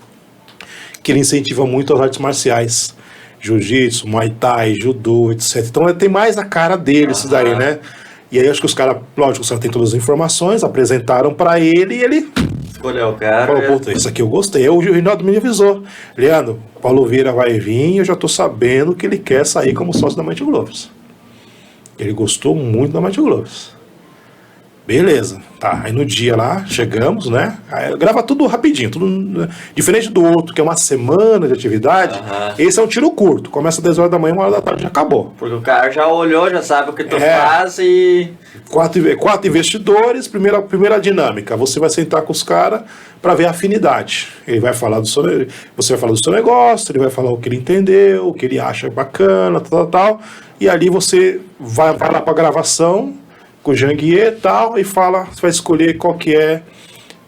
que ele incentiva muito as artes marciais. Jiu-jitsu, Muay Thai, Judô, etc. Então tem mais a cara dele isso daí, né? E aí acho que os caras, lógico, os caras têm todas as informações, apresentaram para ele e ele... escolheu o cara. Falou, puta, isso aqui eu gostei. Aí o Rinaldo me avisou. Leandro, Paulo Vieira vai vir e eu já tô sabendo que ele quer sair como sócio da Mighty Globes. Ele gostou muito da Mighty Globes. Beleza. Tá, aí no dia lá, chegamos, né? Aí grava tudo rapidinho, tudo diferente do outro, que é uma semana de atividade. Esse é um tiro curto. Começa às 10 horas da manhã, 1 hora da tarde já acabou. Porque o cara já olhou, já sabe o que tu faz e... Quatro investidores, primeira dinâmica. Você vai sentar com os caras para ver a afinidade. Ele vai falar você vai falar do seu negócio, ele vai falar o que ele entendeu, o que ele acha bacana, tal. E ali você vai lá para a gravação com o Janguier e tal, e fala, você vai escolher qual que é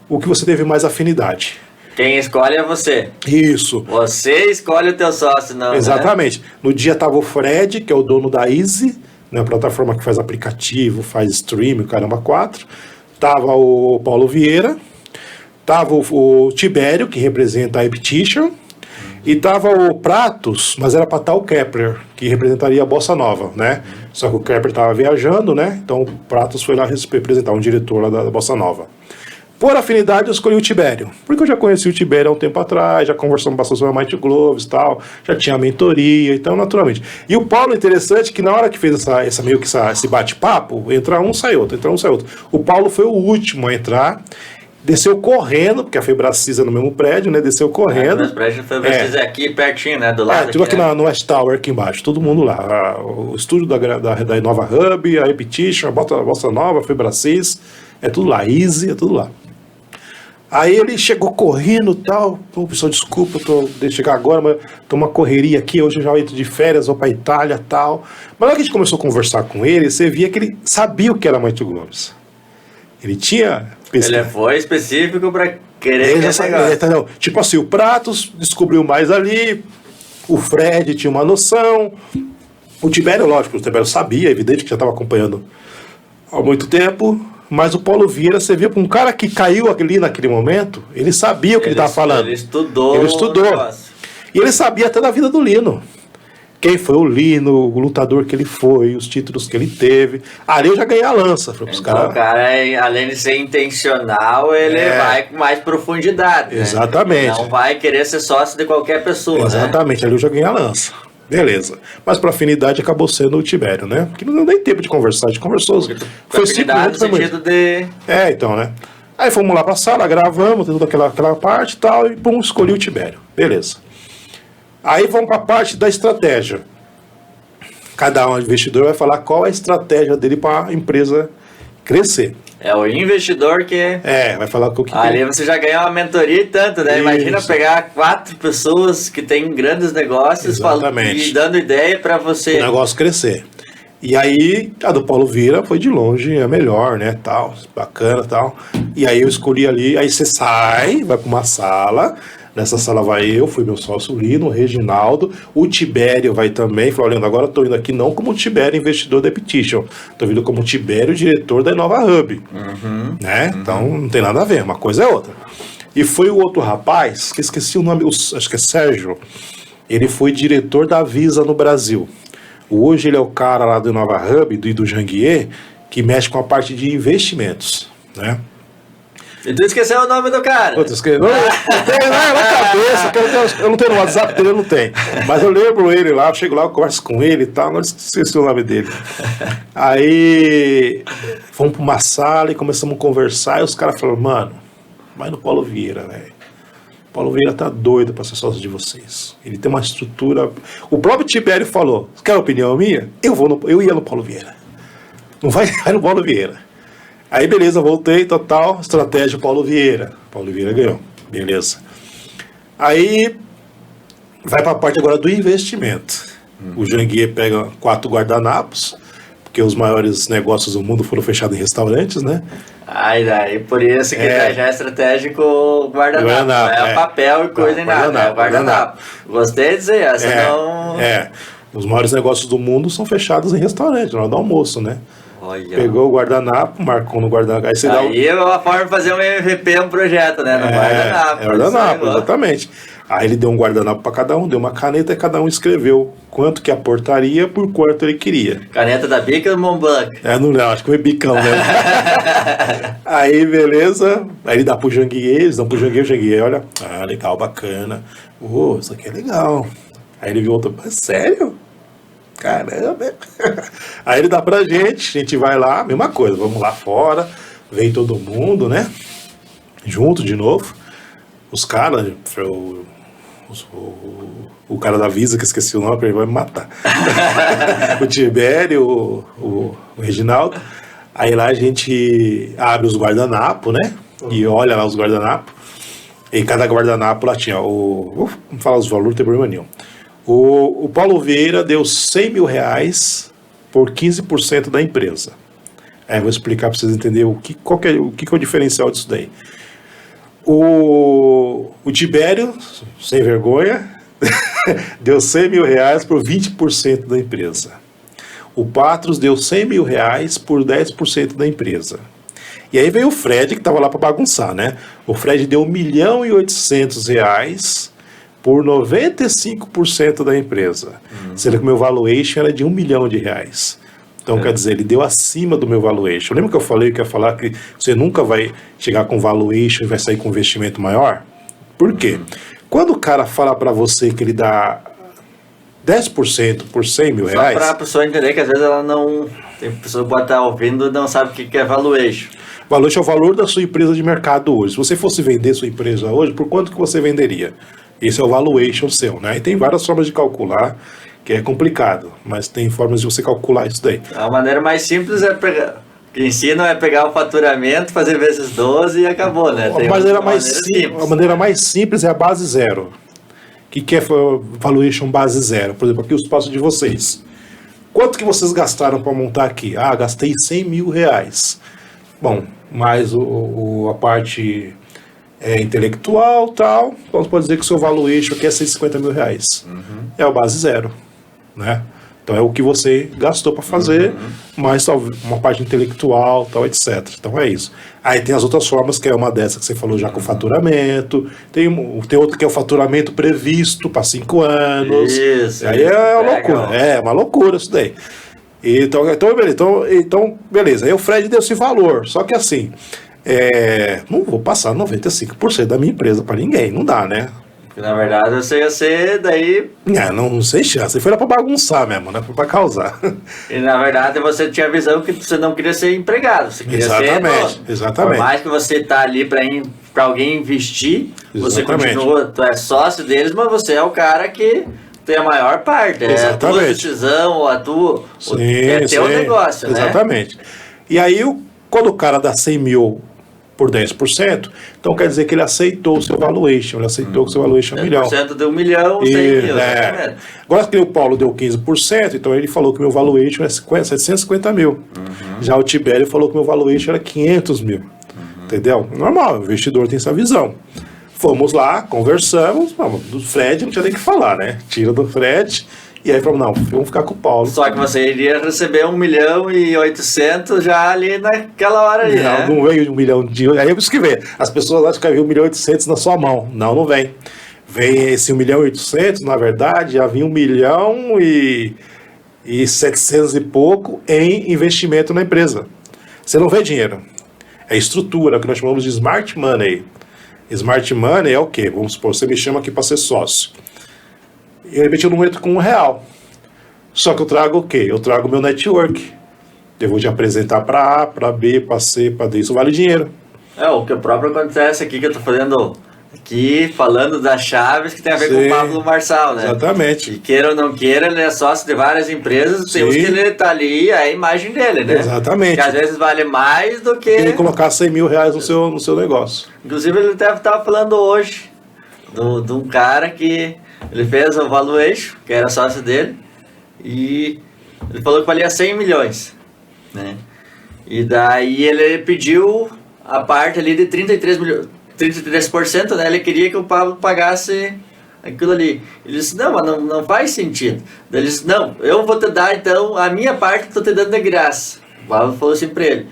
o que você teve mais afinidade. Quem escolhe é você. Isso. Você escolhe o teu sócio, não, exatamente. Né? No dia tava o Fred, que é o dono da Easy, né, a plataforma que faz aplicativo, faz streaming, caramba, 4. Tava o Paulo Vieira, tava o Tibério, que representa a Eptition, e tava o Pratos, mas era para estar o Kepler, que representaria a Bossa Nova, né? Só que o Kepler tava viajando, né? Então o Pratos foi lá representar um diretor lá da Bossa Nova. Por afinidade, eu escolhi o Tibério, porque eu já conheci o Tibério há um tempo atrás, já conversamos bastante sobre a Mighty Globes e tal, já tinha mentoria, então naturalmente. E o Paulo, interessante, que na hora que fez esse bate-papo, entra um, sai outro, entra um, sai outro. O Paulo foi o último a entrar, desceu correndo, porque a Febracis é no mesmo prédio, né? Desceu correndo. O prédio foi é aqui pertinho, né? Do lado. Tudo aqui no West Tower, aqui embaixo, todo mundo lá. O estúdio da Inova Hub, a Repetition, a Bossa Nova, a Febracis, é tudo lá. Easy, é tudo lá. Aí ele chegou correndo e tal. Pô, pessoal, desculpa, deixa eu chegar agora, mas tô uma correria aqui. Hoje eu já entro de férias, vou pra Itália e tal. Mas na hora que a gente começou a conversar com ele, você via que ele sabia o que era Mighty Globes. Ele tinha pesquisa. Ele foi específico pra querer ele já sabia, entendeu? Tipo assim, o Pratos descobriu mais ali, o Fred tinha uma noção, o Tibério, lógico, o Tibério sabia, evidente que já estava acompanhando há muito tempo. Mas o Paulo Vieira, você via, um cara que caiu ali naquele momento, ele sabia o que ele estava falando. Ele estudou. E ele sabia até da vida do Lino. Quem foi o Lino, o lutador que ele foi, os títulos que ele teve. Ali eu já ganhei a lança. Então, o cara, além de ser intencional, ele vai com mais profundidade. Exatamente. Né? Não vai querer ser sócio de qualquer pessoa. Exatamente, ali eu já ganhei a lança. Beleza. Mas pra afinidade acabou sendo o Tibério, né? Porque não deu nem tempo de conversar. A gente conversou. Foi 5 minutos. No sentido de... então, né? Aí fomos lá pra sala, gravamos, toda aquela parte e tal, e pum, escolhi o Tibério. Beleza. Aí vamos pra parte da estratégia. Cada investidor vai falar qual é a estratégia dele pra empresa crescer. É o investidor que... vai falar o que... Ali você já ganhou uma mentoria e tanto, né? Isso. Imagina pegar 4 pessoas que têm grandes negócios e dando ideia para você... O negócio crescer. E aí, a do Paulo Vieira foi de longe a melhor, né? Tal, bacana, tal. E aí eu escolhi ali, aí você sai, vai para uma sala... Nessa sala vai eu, fui meu sócio Lino, o Reginaldo, o Tibério vai também. Falou, Leandro, agora eu tô indo aqui não como Tibério, investidor da Repetition. Tô vindo como Tibério, diretor da Inova Hub. Né? Então não tem nada a ver, uma coisa é outra. E foi o outro rapaz, que esqueci o nome, acho que é Sérgio. Ele foi diretor da Visa no Brasil. Hoje ele é o cara lá do Inova Hub, do Janguier, que mexe com a parte de investimentos. Né? E tu esqueceu o nome do cara? Eu esqueci. Não tenho na cabeça, eu não tenho no WhatsApp dele, eu não tenho. Mas eu lembro ele lá, eu chego lá, eu converso com ele e tal, não esqueci o nome dele. Aí fomos para uma sala e começamos a conversar, e os caras falaram, mano, vai no Paulo Vieira, velho. O Paulo Vieira tá doido para ser sócio de vocês. Ele tem uma estrutura... O próprio Tibério falou, quer a opinião minha? Eu ia no Paulo Vieira. Não vai no Paulo Vieira. Aí beleza, voltei, total, estratégia Paulo Vieira. Paulo Vieira ganhou, beleza. Aí vai para a parte agora do investimento. O Janguier pega 4 guardanapos, porque os maiores negócios do mundo foram fechados em restaurantes, né? Daí por isso que já é estratégico o guardanapo. Não é papel e coisa nem nada, é o guardanapo. Gostei de dizer, essa não... Os maiores negócios do mundo são fechados em restaurante, na hora do almoço, né? Olha. Pegou o guardanapo, marcou no guardanapo. Aí é uma forma de fazer um MVP, um projeto, né? No guardanapo. Guardanapo, exatamente. Aí ele deu um guardanapo para cada um, deu uma caneta e cada um escreveu quanto que aportaria por quanto ele queria. Caneta da Bica ou do Montblanc? Não, acho que foi Bicão, né? Aí, beleza. Aí ele dá pro Janguier, eles dão pro Janguier, o Janguier, olha, legal, bacana. Isso aqui é legal. Aí ele viu outro, sério? Caramba! Aí ele dá pra gente, a gente vai lá, mesma coisa, vamos lá fora, vem todo mundo, né? Junto de novo. Os caras, o cara da Visa, que esqueci o nome, ele vai me matar. O Tibério, o Reginaldo. Aí lá a gente abre os guardanapos, né? E olha lá os guardanapos. E cada guardanapo lá tinha vou falar os valores, não tem problema nenhum. O Paulo Vieira deu 100 mil reais por 15% da empresa. Aí eu vou explicar para vocês entenderem o que é o diferencial disso daí. O Tibério, sem vergonha, deu 100 mil reais por 20% da empresa. O Patros deu 100 mil reais por 10% da empresa. E aí veio o Fred, que estava lá para bagunçar, né? O Fred deu 1.800.000 por 95% da empresa. Sendo que o meu valuation era de R$1 milhão. Então, quer dizer, ele deu acima do meu valuation. Lembra que eu falei que ia falar que você nunca vai chegar com valuation e vai sair com investimento maior? Por quê? Quando o cara fala para você que ele dá 10% por 100 mil Só reais. para a pessoa entender que às vezes ela não... Tem pessoa que pode estar ouvindo e não sabe o que é valuation. Valuation é o valor da sua empresa de mercado hoje. Se você fosse vender sua empresa hoje, por quanto que você venderia? Esse é o valuation seu, né? E tem várias formas de calcular, que é complicado, mas tem formas de você calcular isso daí. A maneira mais simples é pegar... Que ensinam é pegar o faturamento, fazer vezes 12 e acabou, né? A maneira mais simples é a base zero. O que é valuation base zero? Por exemplo, aqui o espaço de vocês. Quanto que vocês gastaram para montar aqui? Ah, gastei 100 mil reais. Bom, mais a parte intelectual tal, então você pode dizer que o seu valuation aqui é 150 mil reais. É o base zero, né? Então é o que você gastou para fazer, mais uma parte intelectual, tal, etc. Então é isso. Aí tem as outras formas, que é uma dessa que você falou já com faturamento. Tem outro que é o faturamento previsto para 5 anos. Isso. Aí é uma loucura. É uma loucura isso daí. Então, beleza. Aí o Fred deu esse valor. Só que assim, não vou passar 95% da minha empresa para ninguém. Não dá, né? Porque na verdade você ia ser daí... Não sei chance. Foi lá pra bagunçar mesmo, né? Foi pra causar. E na verdade você tinha a visão que você não queria ser empregado. Você queria ser dono. Exatamente. Por mais que você tá ali para alguém investir, você continua, tu é sócio deles, mas você é o cara que tem a maior parte. É a tua decisão, é teu negócio, né? Exatamente. E aí, quando o cara dá 100 mil por 10%, então quer dizer que ele aceitou o seu valuation, ele aceitou que o seu valuation é 1 milhão. 10% de 1 milhão, 100 mil. Agora que o Paulo deu 15%, então ele falou que meu valuation é 750 mil. Já o Tibério falou que meu valuation era 500 mil. Entendeu? Normal, o investidor tem essa visão. Fomos lá, conversamos, do Fred não tinha nem que falar, né? Tira do Fred. E aí falamos, não, vamos ficar com o Paulo. Só que você iria receber 1 milhão e 800 já ali naquela hora ali, né? Não veio 1 milhão de... Aí é isso que vê. As pessoas acham que vai vir 1 milhão e 800 na sua mão. Não vem. Vem esse 1 milhão e 800, na verdade, já vinha 1 milhão e 700 e pouco em investimento na empresa. Você não vê dinheiro. É estrutura, o que nós chamamos de smart money. Smart money é o quê? Vamos supor, você me chama aqui para ser sócio. Eu não entro com R$1. Só que eu trago o quê? Eu trago o meu network. Eu vou te apresentar para A, para B, para C, para D. Isso vale dinheiro. O que próprio acontece aqui, que eu tô fazendo aqui, falando das chaves que tem a ver com o Pablo Marçal, né? Exatamente. E queira ou não queira, ele é sócio de várias empresas, tem uns que ele tá ali, é a imagem dele, né? Exatamente. Que às vezes vale mais do que... Ele colocar 100 mil reais no seu negócio. Inclusive, ele até estava falando hoje de um cara que... Ele fez o valuation, que era sócio dele, e ele falou que valia 100 milhões, né? E daí ele pediu a parte ali de 33%, né? Ele queria que o Pablo pagasse aquilo ali. Ele disse, não, mas não faz sentido. Daí ele disse, não, eu vou te dar então, a minha parte estou te dando de graça. O Pablo falou assim para ele.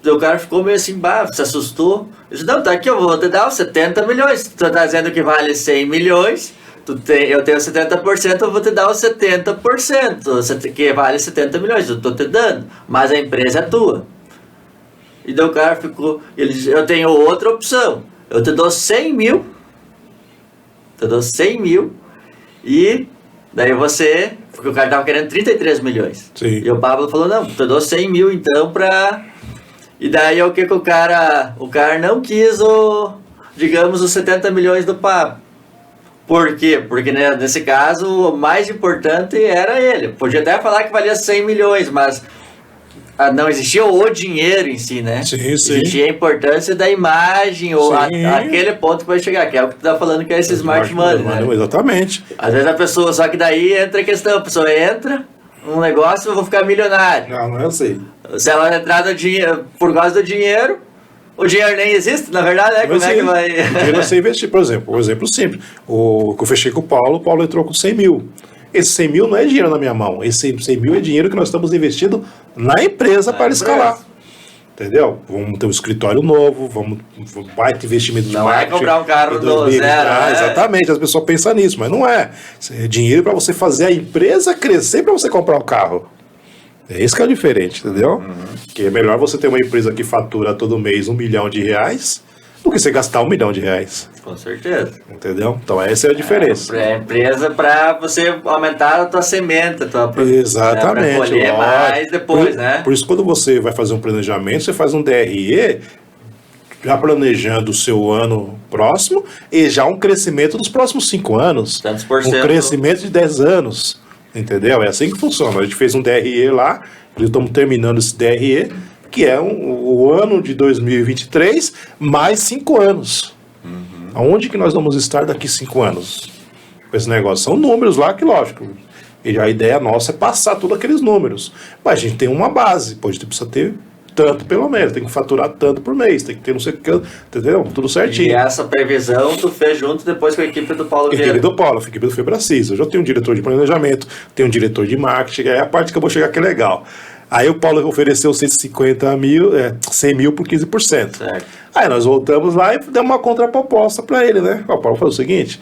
O cara ficou meio assim, se assustou. Eu disse, não, tá aqui, eu vou te dar os 70 milhões. Tu tá dizendo que vale 100 milhões, eu tenho 70%, eu vou te dar os 70%, que vale 70 milhões, eu tô te dando, mas a empresa é tua. E daí o cara ficou, ele disse, eu tenho outra opção, eu te dou 100 mil, e daí você, porque o cara tava querendo 33 milhões. Sim. E o Pablo falou, não, te dou 100 mil então pra... E daí o que o cara não quis digamos, os 70 milhões do Pablo. Por quê? Porque né, nesse caso o mais importante era ele. Podia até falar que valia 100 milhões, mas não existia o dinheiro em si, né? Sim. Existia a importância da imagem, ou aquele ponto que vai chegar, que é o que tu tá falando, que é esse smart money, né? Exatamente. Às vezes a pessoa, só que daí entra a questão, a pessoa entra num negócio, eu vou ficar milionário. Não é assim. Se ela entrar no dinheiro, por causa do dinheiro, o dinheiro nem existe, na verdade, né? Como é que vai... O dinheiro é você investir, por exemplo, um exemplo simples. Que eu fechei com o Paulo entrou com 100 mil. Esse 100 mil não é dinheiro na minha mão. Esse 100 mil é dinheiro que nós estamos investindo na empresa para escalar. Entendeu? Vamos ter um escritório novo, vai ter investimento de marketing. Não é comprar um carro do zero, né? Exatamente, as pessoas pensam nisso, mas não é. É dinheiro para você fazer a empresa crescer para você comprar um carro. É isso que é diferente, entendeu? Que é melhor você ter uma empresa que fatura todo mês R$1 milhão do que você gastar R$1 milhão. Com certeza. Entendeu? Então essa é a diferença. É empresa para você aumentar a tua semente, Exatamente. Para colher mais depois, né? Por isso, quando você vai fazer um planejamento, você faz um DRE já planejando o seu ano próximo e já um crescimento dos próximos 5 anos. Tantos por Um cento. crescimento de 10 anos. Entendeu? É assim que funciona. A gente fez um DRE lá, estamos terminando esse DRE, que é o ano de 2023 mais 5 anos. Aonde que nós vamos estar daqui 5 anos? Com esse negócio. São números lá que, lógico, e a ideia nossa é passar todos aqueles números. Mas a gente tem uma base, pô, a gente precisa ter tanto pelo menos, tem que faturar tanto por mês, tem que ter não sei o que, entendeu? Tudo certinho. E essa previsão tu fez junto depois com a equipe do Paulo Vieira. Equipe do Paulo, a equipe do Febracis. Eu já tenho um diretor de planejamento, tenho um diretor de marketing, é a parte que eu vou chegar que é legal. Aí o Paulo ofereceu 150 mil, 100 mil por 15%. Certo. Aí nós voltamos lá e demos uma contraproposta para ele, né? O Paulo falou o seguinte,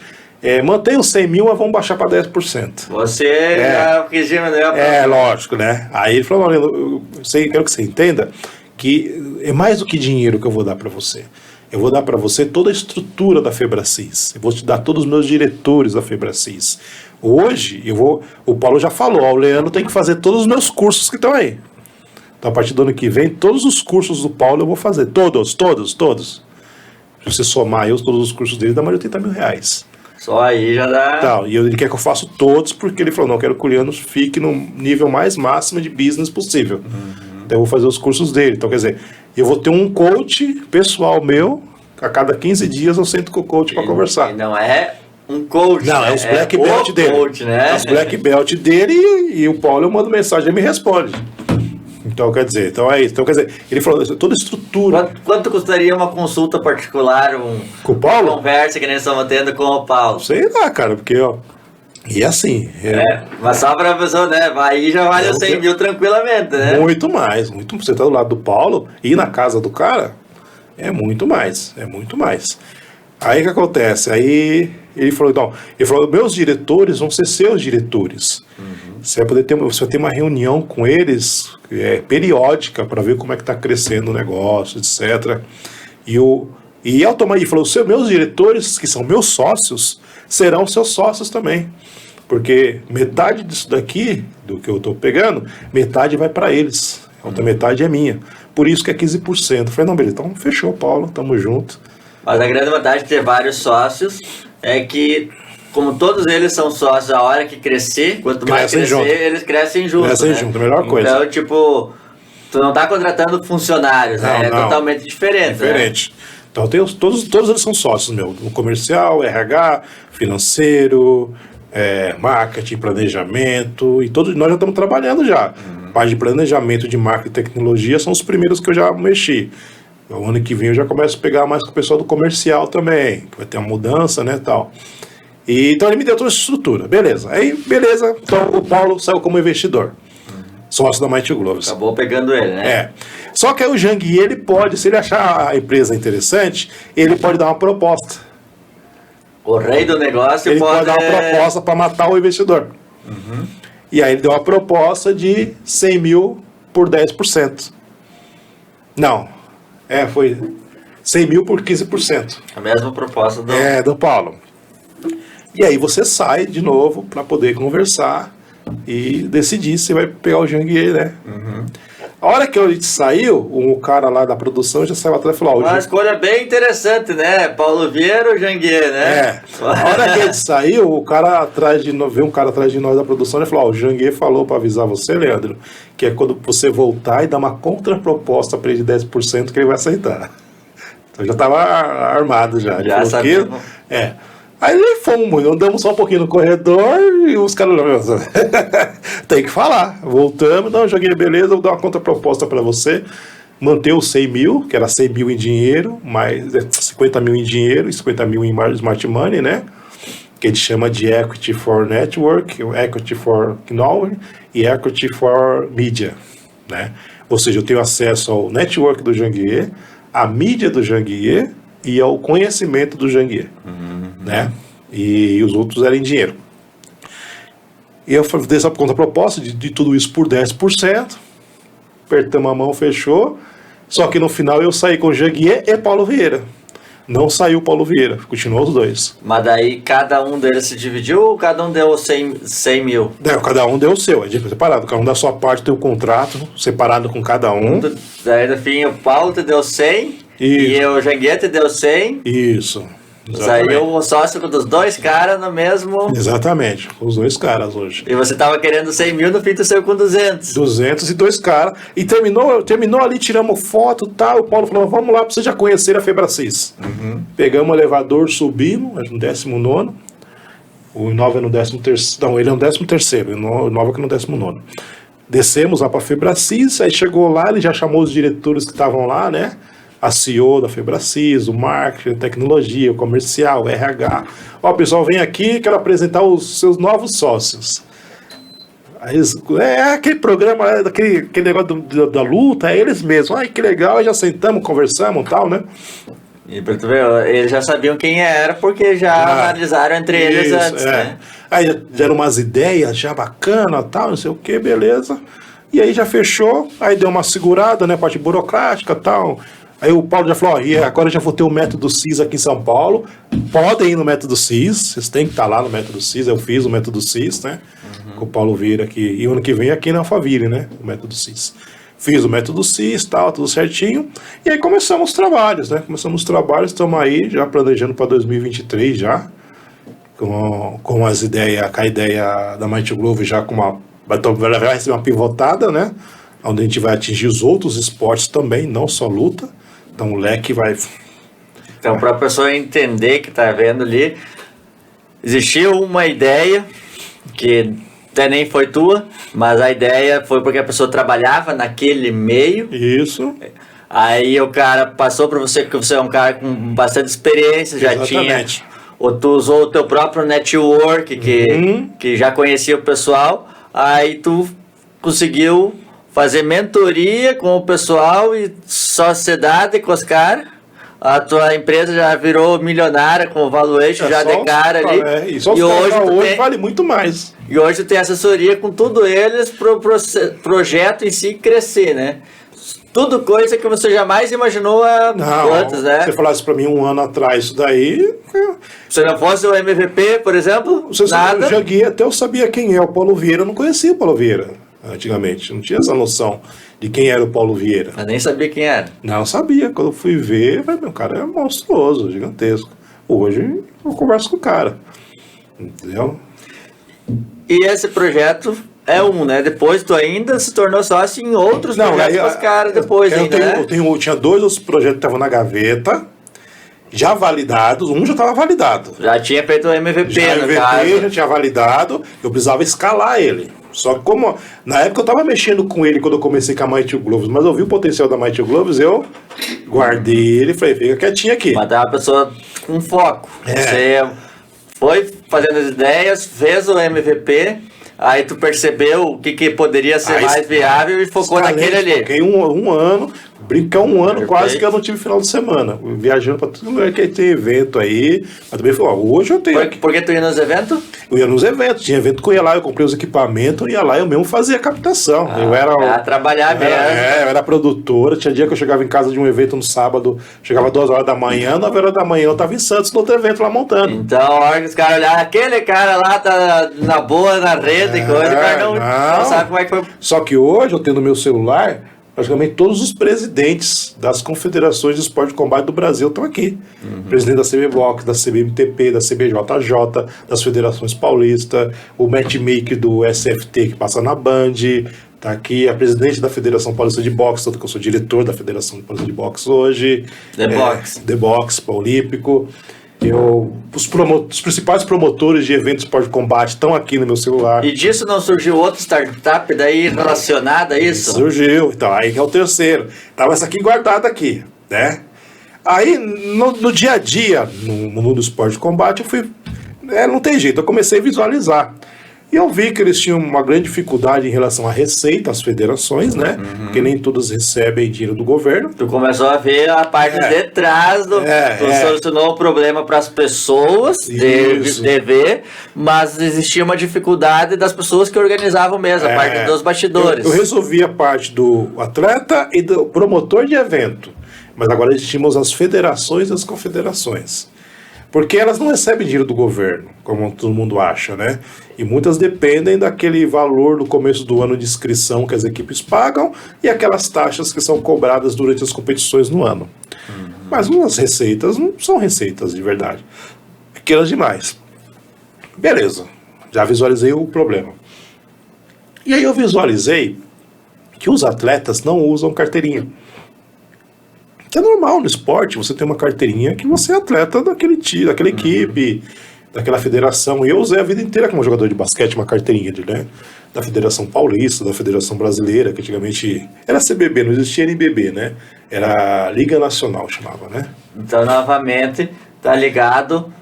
mantém os 100 mil, mas vamos baixar para 10%. Você já quis diminuir lógico, né? Aí ele falou, eu quero que você entenda que é mais do que dinheiro que eu vou dar para você. Eu vou dar para você toda a estrutura da Febracis. Eu vou te dar todos os meus diretores da Febracis. Hoje, o Paulo já falou, o Leandro tem que fazer todos os meus cursos que estão aí. Então, a partir do ano que vem, todos os cursos do Paulo eu vou fazer. Todos. Se você somar todos os cursos dele, dá mais de 80 mil reais. Só aí já dá... Então, e ele quer que eu faça todos, porque ele falou, não, eu quero que o Leandro fique no nível mais máximo de business possível. Então, eu vou fazer os cursos dele. Então, quer dizer, eu vou ter um coach pessoal meu, a cada 15 dias eu sento com o coach para conversar. E não é um coach, não, né? é os black belt dele. Coach, né? É os black belt dele e o Paulo, eu mando mensagem e ele me responde. Então, quer dizer, é isso. Então, quer dizer, ele falou, toda estrutura... Quanto custaria uma consulta particular, com o Paulo? Uma conversa que nem estamos tendo com o Paulo? Sei lá, cara, porque, ó... E assim... mas só para a pessoa, né? Aí já vale os 100 mil tranquilamente, né? Muito mais. Você tá do lado do Paulo, ir na casa do cara, é muito mais. Aí o que acontece? Aí ele falou, meus diretores vão ser seus diretores. Você vai poder ter uma reunião com eles periódica para ver como é que está crescendo o negócio, etc. E automaticamente falou, meus diretores, que são meus sócios, serão seus sócios também. Porque metade disso daqui, do que eu estou pegando, metade vai para eles. A outra metade é minha. Por isso que é 15%. Eu falei, não, beleza, então fechou, Paulo, tamo junto. Mas a grande vantagem de ter vários sócios é que, como todos eles são sócios, a hora que crescer, quanto mais crescer, eles crescem juntos. Crescem juntos, a melhor coisa. Então, tipo, tu não tá contratando funcionários, né? É totalmente diferente. Diferente. Né? Então, todos eles são sócios, no comercial, RH, financeiro, marketing, planejamento, e todos nós já estamos trabalhando já. Parte de planejamento de marketing e tecnologia são os primeiros que eu já mexi. O ano que vem eu já começo a pegar mais com o pessoal do comercial também, que vai ter uma mudança, né, tal. Então ele me deu toda essa estrutura, beleza. Aí, beleza, então o Paulo saiu como investidor, sócio da Mighty Gloves. Acabou pegando ele, né? Só que aí o Jangui, ele pode, se ele achar a empresa interessante, ele pode dar uma proposta. O rei do negócio ele pode dar uma proposta para matar o investidor. E aí ele deu uma proposta de 100 mil por 10%. Não. Foi 100 mil por 15%. A mesma proposta do Paulo. E aí você sai de novo para poder conversar e decidir se vai pegar o Jangui, né? A hora que ele saiu, o cara lá da produção já saiu atrás e falou... Uma escolha bem interessante, né? Paulo Vieira ou Jangui, né? A hora que ele saiu, veio um cara atrás de nós da produção e falou, o Jangui falou para avisar você, Leandro, que é quando você voltar e dar uma contraproposta para ele de 10% que ele vai aceitar. Então já estava armado já. Já sabia. Aí fomos, andamos só um pouquinho no corredor e os caras... Tem que falar. Voltamos, não, Joguei, beleza, vou dar uma contraproposta para você. Manter os 100 mil, que era 100 mil em dinheiro, mais 50 mil em dinheiro e 50 mil em smart money, né? Que a gente chama de Equity for Network, Equity for Knowledge e Equity for Media, né? Ou seja, eu tenho acesso ao network do Jangui, à mídia do Jangui e ao conhecimento do Jangui, né? E os outros eram em dinheiro. E eu dei essa contraproposta de tudo isso por 10%, apertamos a mão, fechou, só que no final eu saí com o Jangui e Paulo Vieira. Não saiu o Paulo Vieira, continuou os dois. Mas daí cada um deles se dividiu ou cada um deu 100 mil? Cada um deu o seu, é separado. Cada um da sua parte tem um contrato separado com cada um. Daí no fim o Paulo te deu 100 Isso. e o Janguier te deu 100. Isso. Saiu o sócio dos dois caras no mesmo... Exatamente, os dois caras hoje. E você tava querendo 100 mil, no fim tu saiu com 200. 202 caras. E terminou ali, tiramos foto e tal. O Paulo falou, vamos lá pra vocês já conhecerem a Febracis. Pegamos o elevador, subimos, no 19º. O Inova é no 13º. Não, ele é no 13º. O Inova é no 19º. Descemos lá pra Febracis, aí chegou lá, ele já chamou os diretores que estavam lá, né? A CEO da Febracis, o marketing, a tecnologia, o comercial, o RH. Ó, pessoal, vem aqui, quero apresentar os seus novos sócios. Aí, aquele programa, aquele negócio da luta, é eles mesmos. Ai, que legal, aí já sentamos, conversamos e tal, né? E pra tu ver, eles já sabiam quem era, porque já analisaram entre eles antes, né? Aí já deram umas ideias já bacana, tal, não sei o que, beleza. E aí já fechou, aí deu uma segurada, né, parte burocrática, tal. Aí o Paulo já falou, ó, e agora já vou ter o método CIS aqui em São Paulo. Podem ir no método CIS, vocês têm que estar lá no método CIS, eu fiz o método CIS, né? Com o Paulo Vieira aqui. E o ano que vem aqui na Alphaville, né? O método CIS. Fiz o método CIS, tal, tudo certinho. E aí começamos os trabalhos, né? Estamos aí já planejando para 2023 já. Com as ideias, com a ideia da Mighty Glove já com uma... Vai receber uma pivotada, né? Onde a gente vai atingir os outros esportes também, não só luta. Então o leque vai... Então, para a pessoa entender que está vendo ali, existiu uma ideia que até nem foi tua, mas a ideia foi porque a pessoa trabalhava naquele meio. Isso. Aí o cara passou para você, que você é um cara com bastante experiência, já Exatamente. tinha... Ou tu usou o teu próprio network, que já conhecia o pessoal, aí tu conseguiu fazer mentoria com o pessoal e sociedade com os caras. A tua empresa já virou milionária com o valuation já de cara ali. E hoje vale muito mais. E hoje tu tem assessoria com tudo eles para o projeto em si crescer, né? Tudo coisa que você jamais imaginou antes, né? Se você falasse para mim um ano atrás isso daí... Se não fosse o MVP, por exemplo, nada... Até eu sabia quem é o Paulo Vieira, eu não conhecia o Paulo Vieira antigamente, não tinha essa noção de quem era o Paulo Vieira. Eu nem sabia quem era. Não sabia, quando eu fui ver, meu cara é monstruoso, gigantesco. Hoje eu converso com o cara, entendeu? E esse projeto é né? Depois tu ainda se tornou sócio em outros projetos com os caras depois ainda, né? Eu tinha 2 outros projetos que estavam na gaveta, já validados, um já estava validado. Já tinha feito o MVP, já tinha validado, eu precisava escalar ele. Só que como, na época eu estava mexendo com ele quando eu comecei com a Mighty Gloves, mas eu vi o potencial da Mighty Gloves, eu guardei ele e falei, fica quietinho aqui. Mas tá uma pessoa com foco. Você foi fazendo as ideias, fez o MVP, aí tu percebeu o que poderia ser mais viável e focou naquele ali. Fiquei um ano, brincar um ano Perfeito. quase que eu não tive final de semana, viajando para tudo que tem evento aí, mas também falou, hoje eu tenho. Por que tu ia nos eventos? Eu ia nos eventos, tinha evento que eu ia lá, eu comprei os equipamentos, ia lá, eu mesmo fazia a captação. Eu era trabalhar mesmo. Eu era produtora, tinha dia que eu chegava em casa de um evento no sábado, chegava 2 horas da manhã, 9 horas da manhã eu tava em Santos no outro evento lá montando. Então, a hora que os caras olharam, aquele cara lá tá na boa, na rede e coisa, o cara não sabe como é que foi. Só que hoje eu tenho no meu celular, praticamente todos os presidentes das confederações de esporte de combate do Brasil estão aqui. Presidente da CBBOX, da CBMTP, da CBJJ, das federações paulistas, o matchmaker do SFT que passa na Band, tá aqui a presidente da Federação Paulista de Boxe, tanto que eu sou diretor da Federação Paulista de Boxe hoje. The Box, Olímpico. Os principais promotores de eventos de esporte de combate estão aqui no meu celular. E disso não surgiu outra startup daí relacionada a isso? Surgiu, então, aí que é o terceiro. Tava essa aqui guardada aqui, né? Aí, no dia a dia, no mundo do esporte de combate, eu fui... não tem jeito, eu comecei a visualizar. E eu vi que eles tinham uma grande dificuldade em relação à receita, às federações, né? Porque nem todas recebem dinheiro do governo. Tu começou a ver a parte de trás do... tu solucionou o problema para as pessoas de ver, mas existia uma dificuldade das pessoas que organizavam mesmo, a parte dos bastidores. Eu resolvi a parte do atleta e do promotor de evento. Mas agora existimos as federações e as confederações. Porque elas não recebem dinheiro do governo, como todo mundo acha, né? E muitas dependem daquele valor no começo do ano de inscrição que as equipes pagam e aquelas taxas que são cobradas durante as competições no ano. Mas umas receitas não são receitas de verdade. Pequenas demais. Beleza, já visualizei o problema. E aí eu visualizei que os atletas não usam carteirinha. É normal no esporte você ter uma carteirinha que você é atleta daquele time, daquela equipe, daquela federação. E eu usei a vida inteira como jogador de basquete uma carteirinha né, da Federação Paulista, da Federação Brasileira, que antigamente era CBB, não existia NBB, né? Era Liga Nacional, chamava, né? Então, novamente, tá ligado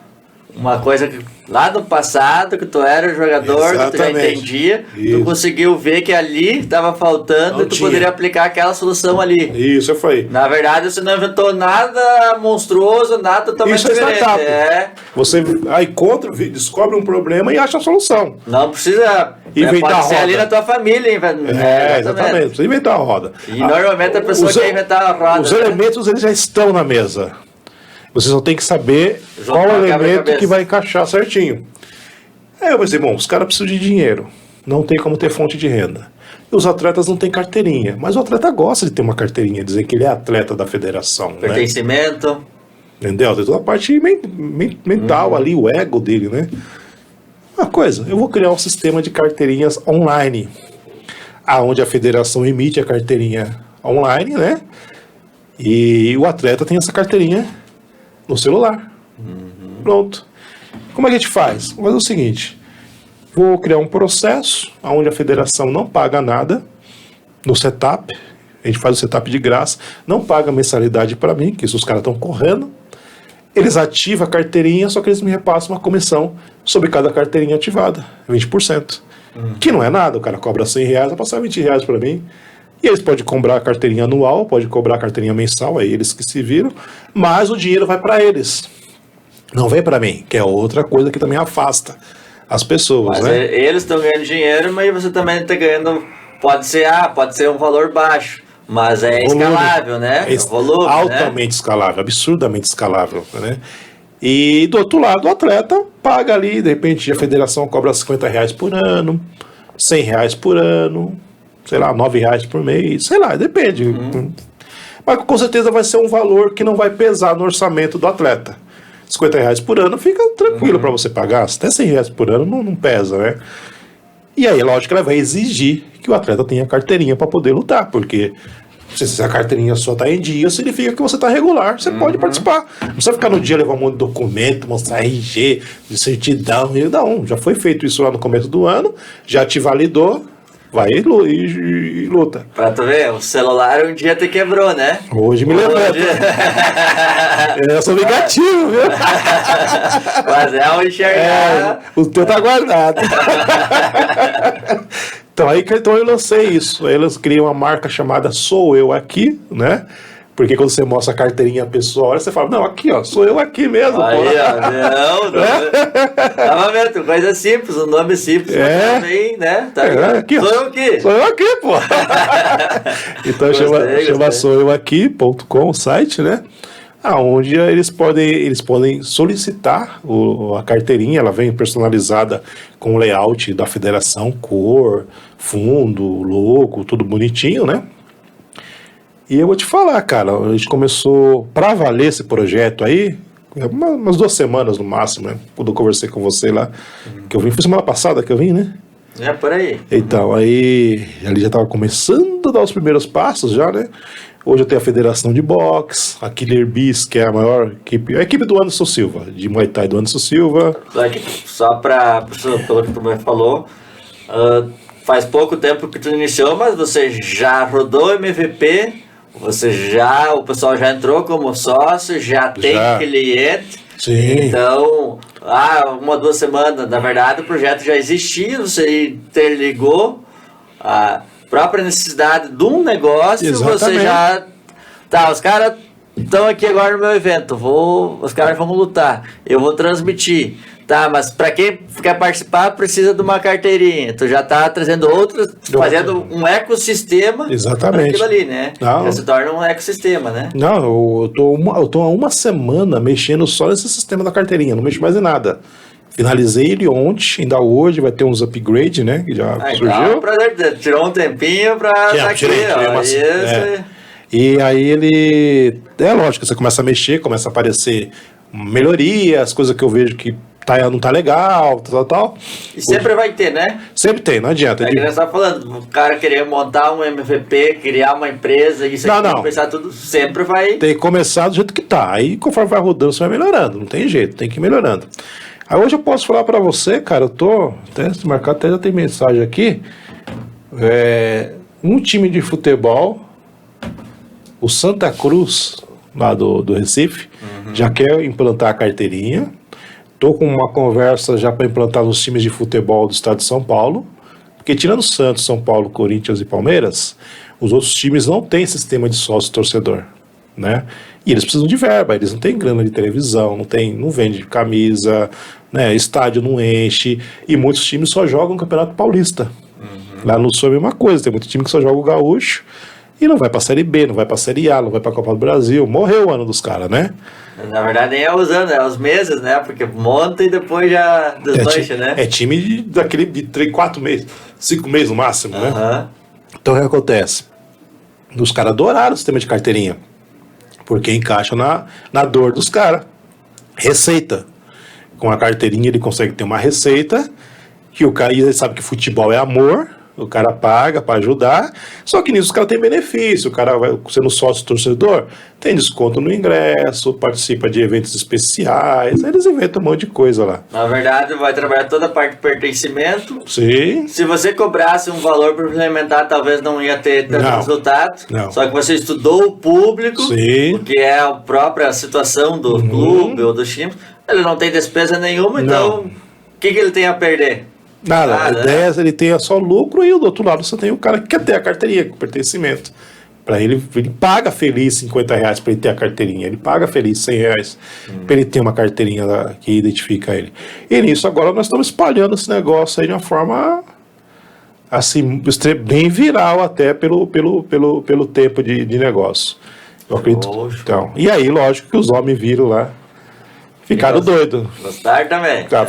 uma coisa que lá do passado, que tu era jogador, que tu já entendia, tu conseguiu ver que ali estava faltando e tu poderia aplicar aquela solução ali. Isso, eu falei. Na verdade, você não inventou nada monstruoso, nada totalmente diferente. Isso é startup. Você aí descobre um problema e acha a solução. Não precisa inventar pode ser ali na tua família. Exatamente. Não precisa inventar a roda. E normalmente a pessoa quer inventar a roda. Os elementos eles já estão na mesa. Você só tem que saber qual elemento que vai encaixar certinho. Aí eu pensei, bom, os caras precisam de dinheiro. Não tem como ter fonte de renda. E os atletas não têm carteirinha. Mas o atleta gosta de ter uma carteirinha, dizer que ele é atleta da federação. Pertencimento. Né? Entendeu? Tem toda a parte mental ali, o ego dele, né? Uma coisa, eu vou criar um sistema de carteirinhas online. Onde a federação emite a carteirinha online, né? E o atleta tem essa carteirinha no celular. Pronto. Como é que a gente faz? Vou fazer o seguinte: vou criar um processo onde a federação não paga nada no setup. A gente faz o setup de graça, não paga mensalidade para mim, que isso os caras estão correndo. Eles ativam a carteirinha, só que eles me repassam uma comissão sobre cada carteirinha ativada, 20%. Que não é nada, o cara cobra R$100, vai passar R$20 para mim. E eles podem cobrar a carteirinha anual, podem cobrar a carteirinha mensal, aí eles que se viram, mas o dinheiro vai para eles. Não vem para mim, que é outra coisa que também afasta as pessoas, mas né? Eles estão ganhando dinheiro, mas você também está ganhando, pode ser um valor baixo, mas é volume, escalável, né? É volume, altamente, né? Escalável, absurdamente escalável, né? E do outro lado, o atleta paga ali, de repente a federação cobra R$50 por ano, R$100 por ano, sei lá, R$9 por mês, sei lá, depende. Mas com certeza vai ser um valor que não vai pesar no orçamento do atleta. R$50 por ano fica tranquilo para você pagar, até R$100 por ano não pesa, né? E aí, lógico que ela vai exigir que o atleta tenha carteirinha para poder lutar, porque se a carteirinha só está em dia, significa que você está regular, você pode participar. Não precisa ficar no dia, levar um monte de documento, mostrar RG, de certidão, não, já foi feito isso lá no começo do ano, já te validou, vai e luta. Pra tu ver, o celular um dia te quebrou, né? Hoje me levanto. Eu sou negativo, viu? Mas é um enxergar. O teu tá guardado. Então eu lancei isso. Aí eles criam uma marca chamada Sou Eu Aqui, né? Porque quando você mostra a carteirinha pessoal, você fala, não, aqui, ó, sou eu aqui mesmo. Aí, ó, tava vendo, coisa simples, um nome simples, mas também, né? Tá aqui, sou eu aqui. Sou eu aqui, pô. Então chama soueuaqui.com o site, né? Onde eles podem solicitar a carteirinha, ela vem personalizada com o layout da federação, cor, fundo, logo, tudo bonitinho, né? E eu vou te falar, cara, a gente começou pra valer esse projeto aí, umas 2 semanas no máximo, né? Quando eu conversei com você lá, que eu vim, foi semana passada que eu vim, né? É, por aí. Então, aí ali já tava começando a dar os primeiros passos já, né? Hoje eu tenho a Federação de Boxe, a Killer Bees, que é a maior equipe, a equipe do Anderson Silva, de Muay Thai do Anderson Silva. Só pelo que tu me falou, faz pouco tempo que tu iniciou, mas você já rodou MVP, o pessoal já entrou como sócio, já tem cliente. Sim. Então, 1 ou 2 semanas, na verdade, o projeto já existia, você interligou a própria necessidade de um negócio. Exatamente. Você já... Tá, os caras estão aqui agora no meu evento, os caras vão lutar, eu vou transmitir. Tá, mas para quem quer participar, precisa de uma carteirinha. Tu já tá trazendo outros, fazendo um ecossistema. Exatamente. Aquilo ali, né? Não. Já se torna um ecossistema, né? Não, eu tô há uma semana mexendo só nesse sistema da carteirinha, não mexo mais em nada. Finalizei ele ontem, ainda hoje vai ter uns upgrades, né? Que já surgiu. Então, prazer, tirou um tempinho pra estar aqui, tirei ó. isso. É. E aí ele... É lógico, você começa a mexer, começa a aparecer melhorias, coisas que eu vejo que não tá legal, tal. E sempre vai ter, né? Sempre tem, não adianta. É que nós estamos falando, o cara querer montar um MVP, criar uma empresa, isso aqui, não. pensar tudo, sempre vai... Tem que começar do jeito que tá. Aí conforme vai rodando, você vai melhorando. Não tem jeito, tem que ir melhorando. Aí hoje eu posso falar pra você, cara, eu tô... Até se marcar, até já tem mensagem aqui. Um time de futebol, o Santa Cruz, lá do Recife, já quer implantar a carteirinha. Tô com uma conversa já para implantar nos times de futebol do estado de São Paulo. Porque tirando Santos, São Paulo, Corinthians e Palmeiras, os outros times não têm sistema de sócio-torcedor, né? E eles precisam de verba, eles não têm grana de televisão, não vende camisa, né? Estádio não enche, e muitos times só jogam o Campeonato Paulista. Lá no Sul é a mesma coisa, tem muito time que só joga o Gaúcho e não vai pra Série B, não vai pra Série A, não vai pra Copa do Brasil. Morreu o ano dos caras, né? Na verdade nem é os anos, é os meses, né? Porque monta e depois já deslancha, né? É time daquele de 3, 4 meses, 5 meses no máximo, né? Então o que acontece? Os caras adoraram o sistema de carteirinha, porque encaixa na dor dos caras. Receita. Com a carteirinha ele consegue ter uma receita, que o cara, ele sabe que futebol é amor, o cara paga para ajudar, só que nisso os caras têm benefício, o cara vai sendo sócio torcedor, tem desconto no ingresso, participa de eventos especiais, eles inventam um monte de coisa lá. Na verdade vai trabalhar toda a parte de pertencimento. Sim. Se você cobrasse um valor para implementar, talvez não ia ter tanto resultado. Não. Só que você estudou o público, Sim. o que é a própria situação do clube ou do time, ele não tem despesa nenhuma, então o que ele tem a perder? Nada, a ideia é ele tenha só lucro, e do outro lado você tem o cara que quer ter a carteirinha com pertencimento. Para ele paga feliz R$50 para ele ter a carteirinha, ele paga feliz R$100 para ele ter uma carteirinha que identifica ele. E nisso agora nós estamos espalhando esse negócio aí de uma forma assim, bem viral até pelo tempo de negócio. Eu acredito. Então, e aí, lógico que os homens viram lá. Ficaram doidos. Gostaram também. Tá,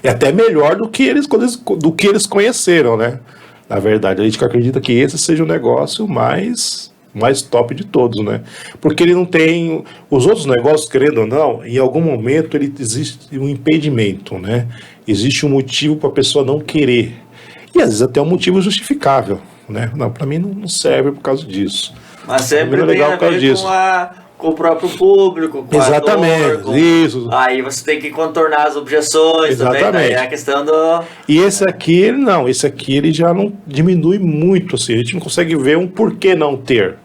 é até melhor do que eles conheceram, né? Na verdade, a gente acredita que esse seja o negócio mais top de todos, né? Porque ele não tem... Os outros negócios, querendo ou não, em algum momento existe um impedimento, né? Existe um motivo para a pessoa não querer. E às vezes até um motivo justificável, né? Não, para mim não serve por causa disso. Mas sempre tem legal a ver com o próprio público, com exatamente, a dor, isso. Aí você tem que contornar as objeções. Exatamente. Também, daí é a questão do... E esse aqui ele já não diminui muito, assim, a gente não consegue ver um porquê não ter.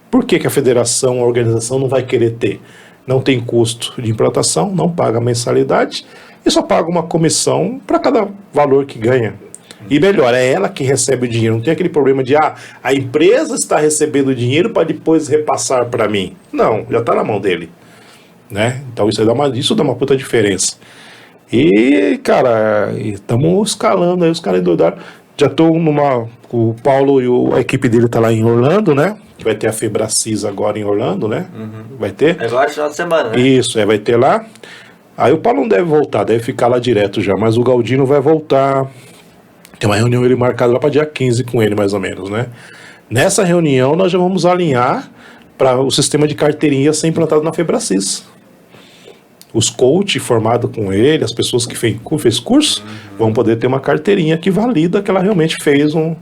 Por que a federação, a organização não vai querer ter? Não tem custo de implantação, não paga mensalidade e só paga uma comissão para cada valor que ganha. E melhor, é ela que recebe o dinheiro. Não tem aquele problema de a empresa está recebendo o dinheiro para depois repassar para mim. Não, já está na mão dele, né? Então isso dá uma puta diferença. E, cara, estamos escalando aí, os caras endoidaram. Já estou o Paulo e a equipe dele tá lá em Orlando, né? Que vai ter a Febracis agora em Orlando, né? Vai ter. Agora, final de semana, né? Isso, vai ter lá. Aí o Paulo não deve voltar, deve ficar lá direto já, mas o Galdino vai voltar. Tem uma reunião ele marcada lá para dia 15 com ele, mais ou menos, né? Nessa reunião nós já vamos alinhar para o sistema de carteirinha ser implantado na Febracis. Os coaches formados com ele, as pessoas que fez curso, vão poder ter uma carteirinha que valida que ela realmente fez um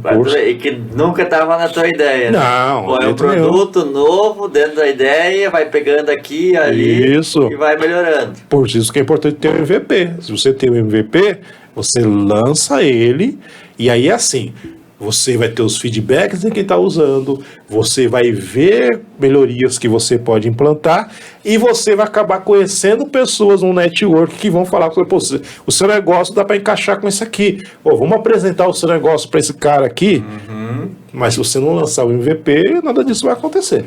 curso. E que nunca estava na tua ideia, né? Não. É um produto novo dentro da ideia, vai pegando aqui e ali e vai melhorando. Por isso que é importante ter um MVP. Se você tem um MVP, você lança ele e aí é assim, você vai ter os feedbacks de quem está usando, você vai ver melhorias que você pode implantar e você vai acabar conhecendo pessoas no network que vão falar com você, o seu negócio dá para encaixar com isso aqui. Vamos apresentar o seu negócio para esse cara aqui, mas se você não lançar o MVP, nada disso vai acontecer.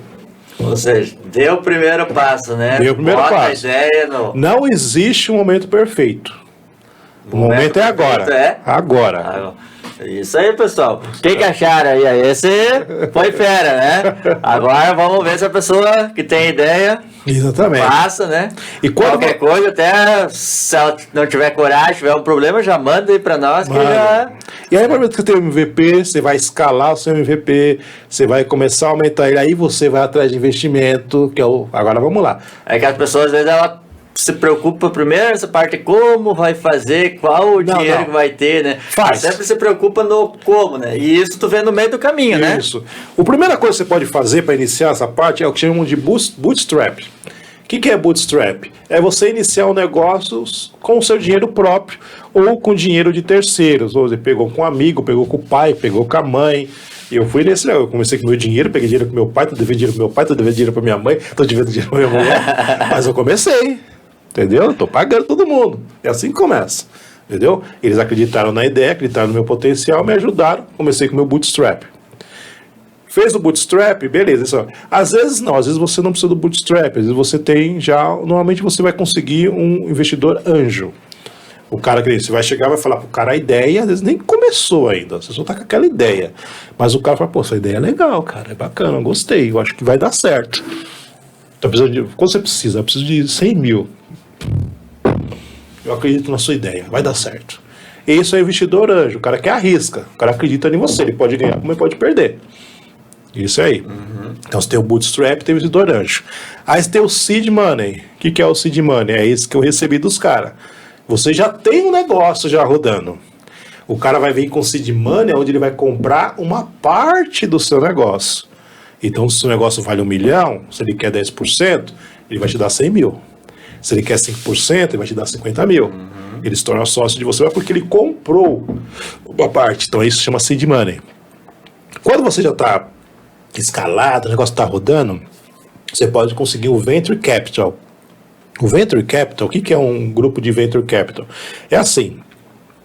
Ou seja, deu o primeiro passo, né? Deu o primeiro Bota passo. a ideia no... Não existe um momento perfeito. O momento é agora. Agora. Isso aí, pessoal. O que acharam aí? Esse foi fera, né? Agora vamos ver se a pessoa que tem ideia Exatamente. passa, né? E quando qualquer coisa, até se ela não tiver coragem, tiver um problema, já manda aí pra nós. Que já... E aí, no momento que você tem o MVP, você vai escalar o seu MVP, você vai começar a aumentar ele, aí você vai atrás de investimento, que é o... Agora vamos lá. É que as pessoas, às vezes, ela se preocupa primeiro nessa parte como vai fazer, qual o dinheiro que vai ter, né? Faz. Sempre se preocupa no como, né? E isso tu vê no meio do caminho, né? Isso. A primeira coisa que você pode fazer para iniciar essa parte é o que chamam de bootstrap. O que é bootstrap? É você iniciar um negócio com o seu dinheiro próprio ou com dinheiro de terceiros. Ou você pegou com um amigo, pegou com o pai, pegou com a mãe. Eu fui nesse negócio, eu comecei com o meu dinheiro, peguei dinheiro com meu pai, tô devendo dinheiro pro meu pai, tô devendo dinheiro pra minha mãe, tô devendo dinheiro pra minha mulher. Mas eu comecei. Entendeu? Eu tô pagando todo mundo. É assim que começa. Entendeu? Eles acreditaram na ideia, acreditaram no meu potencial, me ajudaram. Comecei com o meu bootstrap. Fez o bootstrap, beleza. Isso. Às vezes não, às vezes você não precisa do bootstrap. Às vezes você tem já. Normalmente você vai conseguir um investidor anjo. O cara que você vai chegar e vai falar pro cara a ideia, às vezes nem começou ainda. Você só tá com aquela ideia. Mas o cara fala, pô, essa ideia é legal, cara, é bacana, eu gostei, eu acho que vai dar certo. Então, quando você precisa? Eu preciso de 100 mil. Eu acredito na sua ideia, vai dar certo. Esse é o investidor anjo, o cara que arrisca, o cara acredita em você, ele pode ganhar como ele pode perder. Isso aí. Então você tem o bootstrap, tem o investidor anjo. Aí você tem o seed money. O que é o seed money? É isso que eu recebi dos caras. Você já tem um negócio já rodando. O cara vai vir com seed money, onde ele vai comprar uma parte do seu negócio. Então, se o seu negócio vale 1 milhão, se ele quer 10%, ele vai te dar 100 mil. Se ele quer 5%, ele vai te dar 50 mil. Ele se torna sócio de você, porque ele comprou uma parte. Então, isso se chama seed money. Quando você já está escalado, o negócio está rodando, você pode conseguir o Venture Capital. O Venture Capital, o que é um grupo de Venture Capital? É assim,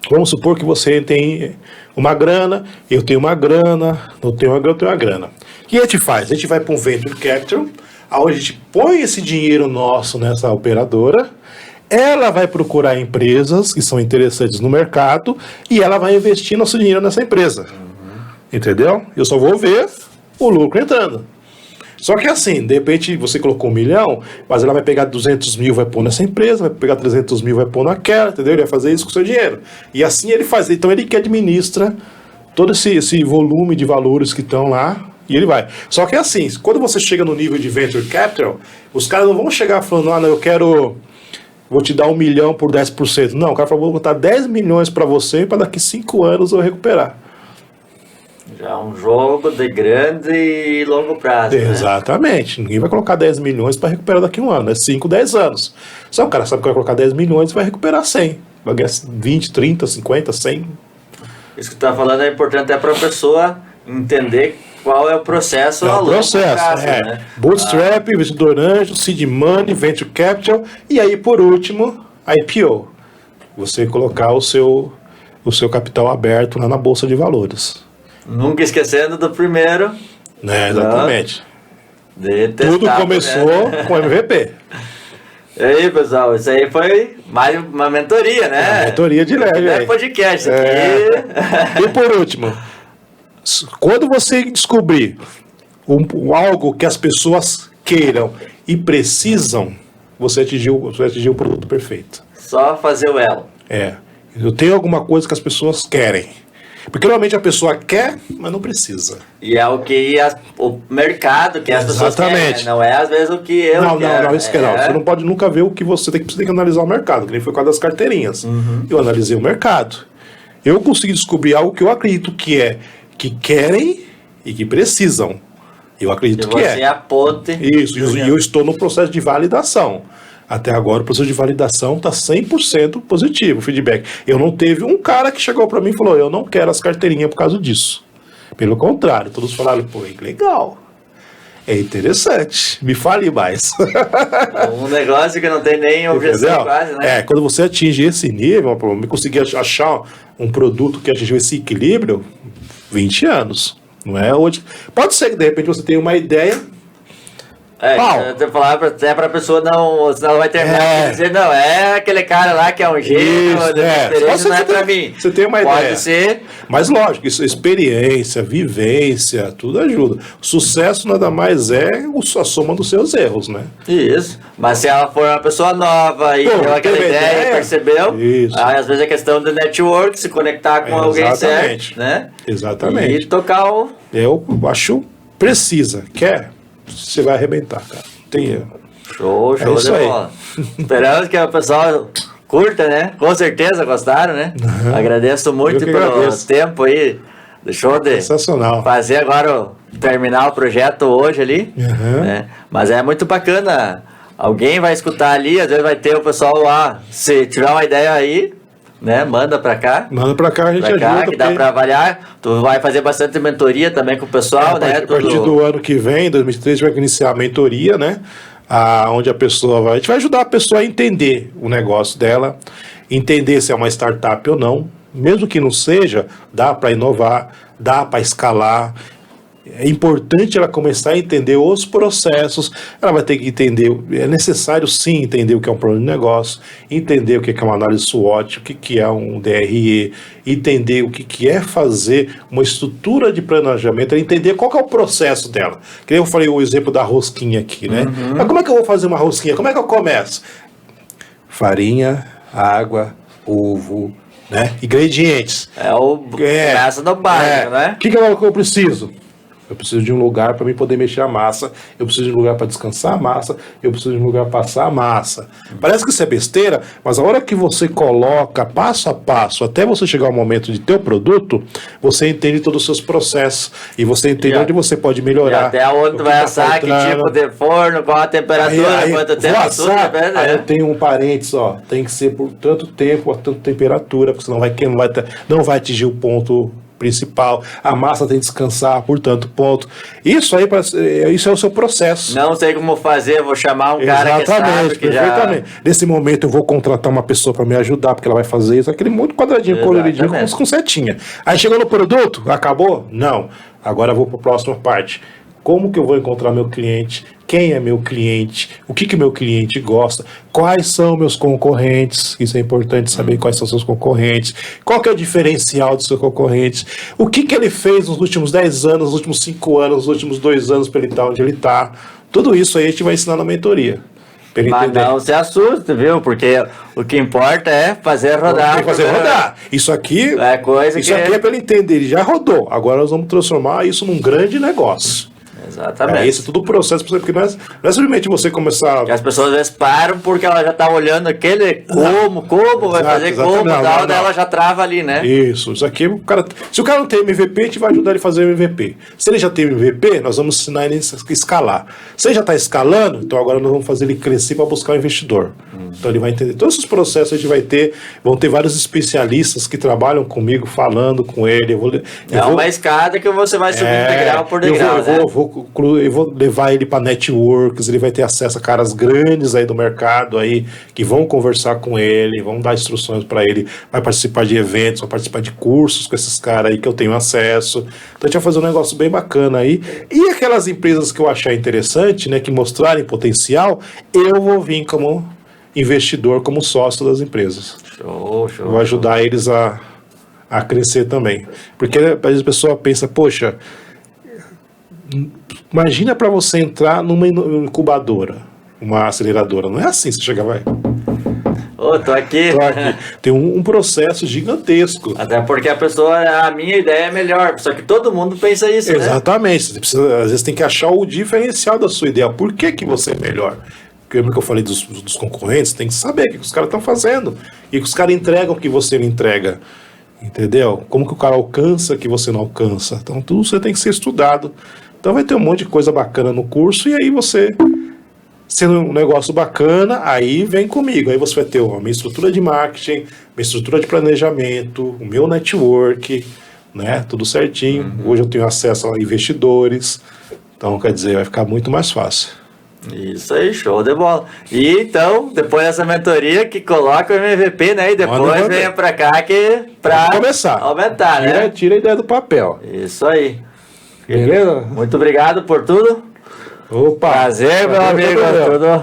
vamos supor que você tem uma grana, eu tenho uma grana, eu tenho uma grana. O que a gente faz? A gente vai para um Venture Capital, onde a gente põe esse dinheiro nosso nessa operadora, ela vai procurar empresas que são interessantes no mercado e ela vai investir nosso dinheiro nessa empresa. Entendeu? Eu só vou ver o lucro entrando. Só que assim, de repente você colocou 1 milhão, mas ela vai pegar 200 mil, vai pôr nessa empresa, vai pegar 300 mil, vai pôr naquela, entendeu? Ele vai fazer isso com o seu dinheiro. E assim ele faz. Então ele que administra todo esse volume de valores que estão lá, e ele vai. Só que assim, quando você chega no nível de Venture Capital, os caras não vão chegar falando, ah, não, vou te dar 1 milhão por 10%. Não, o cara falou, vou botar 10 milhões para você, para daqui 5 anos eu recuperar. Já é um jogo de grande e longo prazo. Exatamente. Né? Ninguém vai colocar 10 milhões para recuperar daqui a um ano. É 5, 10 anos. Só o cara sabe que vai colocar 10 milhões e vai recuperar 100. Vai ganhar 20, 30, 50, 100. Isso que tu tá falando é importante até para a pessoa entender qual é o processo. É o processo. Prazo, né? Bootstrap, investidor anjo, seed money, venture capital. E aí, por último, IPO. Você colocar o seu capital aberto lá na Bolsa de Valores. Nunca esquecendo do primeiro. Né, exatamente. Tudo começou com MVP. E aí, pessoal, isso aí foi mais uma mentoria, né? Mentoria de leve. É podcast aqui. E por último, quando você descobrir algo que as pessoas queiram e precisam, você atingiu o produto perfeito. Só fazer o elo. Eu tenho alguma coisa que as pessoas querem. Porque normalmente a pessoa quer, mas não precisa. E é o que o mercado que as pessoas querem, não é às vezes o que eu quero. Não, isso que não. Você não pode nunca ver o que você tem que analisar o mercado, que nem foi com a das carteirinhas. Eu analisei o mercado. Eu consegui descobrir algo que eu acredito que querem e que precisam. Eu acredito que é. Você é a ponte. Isso, e eu estou no processo de validação. Até agora o processo de validação está 100% positivo, o feedback. Eu não teve um cara que chegou para mim e falou, eu não quero as carteirinhas por causa disso. Pelo contrário, todos falaram, pô, é legal, é interessante, me fale mais. Um negócio que não tem nem objeção quase, né? Quando você atinge esse nível, me conseguir achar um produto que atingiu esse equilíbrio, 20 anos. Não é hoje. Pode ser que de repente você tenha uma ideia, Pau. Eu falar até pra pessoa não, senão ela vai terminar dizer, não, é aquele cara lá que é um gênio, não é pra mim. Você tem uma ideia. Pode ser. Mas lógico, isso, experiência, vivência, tudo ajuda. Sucesso nada mais é a soma dos seus erros, né? Isso. Mas se ela for uma pessoa nova e deu aquela ideia, percebeu, isso. Aí, às vezes é questão do network, se conectar com alguém certo, né? Exatamente. E tocar o... Eu acho precisa, quer, você vai arrebentar, cara. Não tem erro. Show de bola. Esperamos que o pessoal curta, né? Com certeza gostaram, né? Uhum. Agradeço muito pelo tempo aí. Deixou de fazer agora terminar o projeto hoje ali. Né? Mas é muito bacana. Alguém vai escutar ali, às vezes vai ter o pessoal lá. Se tiver uma ideia aí, né? Manda pra cá. Manda pra cá, a gente ajuda. Que dá pra avaliar. Tu vai fazer bastante mentoria também com o pessoal, né? A partir do ano que vem, 2023, a gente vai iniciar a mentoria, né? Onde a pessoa vai... A gente vai ajudar a pessoa a entender o negócio dela, entender se é uma startup ou não. Mesmo que não seja, dá para inovar, dá para escalar. É importante ela começar a entender os processos. Ela vai ter que entender, é necessário sim entender o que é um plano de negócio, entender o que é uma análise SWOT, o que é um DRE, entender o que é fazer uma estrutura de planejamento, entender qual que é o processo dela. Que eu falei o exemplo da rosquinha aqui, né? Mas como é que eu vou fazer uma rosquinha? Como é que eu começo? Farinha, água, ovo, né? Ingredientes. Começa no básico, né? O que eu preciso? Eu preciso de um lugar para mim poder mexer a massa, eu preciso de um lugar para descansar a massa, eu preciso de um lugar para passar a massa. Parece que isso é besteira, mas a hora que você coloca passo a passo, até você chegar ao momento de ter o produto, você entende todos os seus processos e você entende onde você pode melhorar. E até onde vai assar, que tipo de forno, qual a temperatura, quanto tempo, assar, tudo. Aí eu tenho um parênteses, ó, tem que ser por tanto tempo, a tanta temperatura, porque senão não vai atingir o ponto principal, a massa tem que descansar por tanto ponto. Isso aí, isso é o seu processo. Não sei como fazer, vou chamar um cara que sabe, que perfeitamente. Nesse momento eu vou contratar uma pessoa para me ajudar, porque ela vai fazer isso, aquele monte de quadradinho coloridinho com setinha. Aí chegou no produto, acabou? Não. Agora eu vou para a próxima parte. Como que eu vou encontrar meu cliente? Quem é meu cliente? O que meu cliente gosta? Quais são meus concorrentes? Isso é importante saber quais são seus concorrentes. Qual que é o diferencial dos seus concorrentes? O que ele fez nos últimos 10 anos, nos últimos 5 anos, nos últimos 2 anos para ele estar onde ele está? Tudo isso aí a gente vai ensinar na mentoria. Mas não se assuste, viu? Porque o que importa é fazer rodar. Tem que fazer rodar. Isso aqui aqui é para ele entender. Ele já rodou. Agora nós vamos transformar isso num grande negócio. Exatamente. Esse é tudo o processo, porque não é simplesmente você começar... Porque as pessoas às vezes param porque ela já está olhando aquele como vai fazer como, daí ela já trava ali, né? Isso aqui, se o cara não tem MVP, a gente vai ajudar ele a fazer MVP. Se ele já tem MVP, nós vamos ensinar ele a escalar. Se ele já está escalando, então agora nós vamos fazer ele crescer para buscar um investidor. Então ele vai entender todos os processos, a gente vão ter vários especialistas que trabalham comigo, falando com ele. Uma escada que você vai subir degrau por degrau, eu vou levar ele para networks, ele vai ter acesso a caras grandes aí do mercado aí, que vão conversar com ele, vão dar instruções para ele, vai participar de eventos, vai participar de cursos com esses caras aí que eu tenho acesso. Então a gente vai fazer um negócio bem bacana aí. E aquelas empresas que eu achar interessante, né, que mostrarem potencial, eu vou vir como investidor, como sócio das empresas. Show. Vou ajudar eles a crescer também. Porque às vezes a pessoa pensa, poxa, imagina para você entrar numa incubadora, uma aceleradora. Não é assim, você chega, vai. Tô aqui. Tem um processo gigantesco. Até porque a minha ideia é melhor, só que todo mundo pensa isso, né? Exatamente. Você precisa, às vezes tem que achar o diferencial da sua ideia. Por que você é melhor? Lembra que eu falei dos concorrentes? Tem que saber o que os caras estão fazendo. E que os caras entregam o que você não entrega. Entendeu? Como que o cara alcança que você não alcança. Então tudo você tem que ser estudado. Então vai ter um monte de coisa bacana no curso. E aí você, sendo um negócio bacana, aí vem comigo. Aí você vai ter a minha estrutura de marketing, minha estrutura de planejamento, o meu network, né? Tudo certinho. Hoje eu tenho acesso a investidores. Então, quer dizer, vai ficar muito mais fácil. Isso aí, show de bola. E então, depois dessa mentoria, que coloca o MVP, né? E depois venha pra cá pra começar. Aumentar, né? Tira a ideia do papel. Isso aí. Beleza? Muito obrigado por tudo. Opa! Prazer, meu amigo. Tudo. Tudo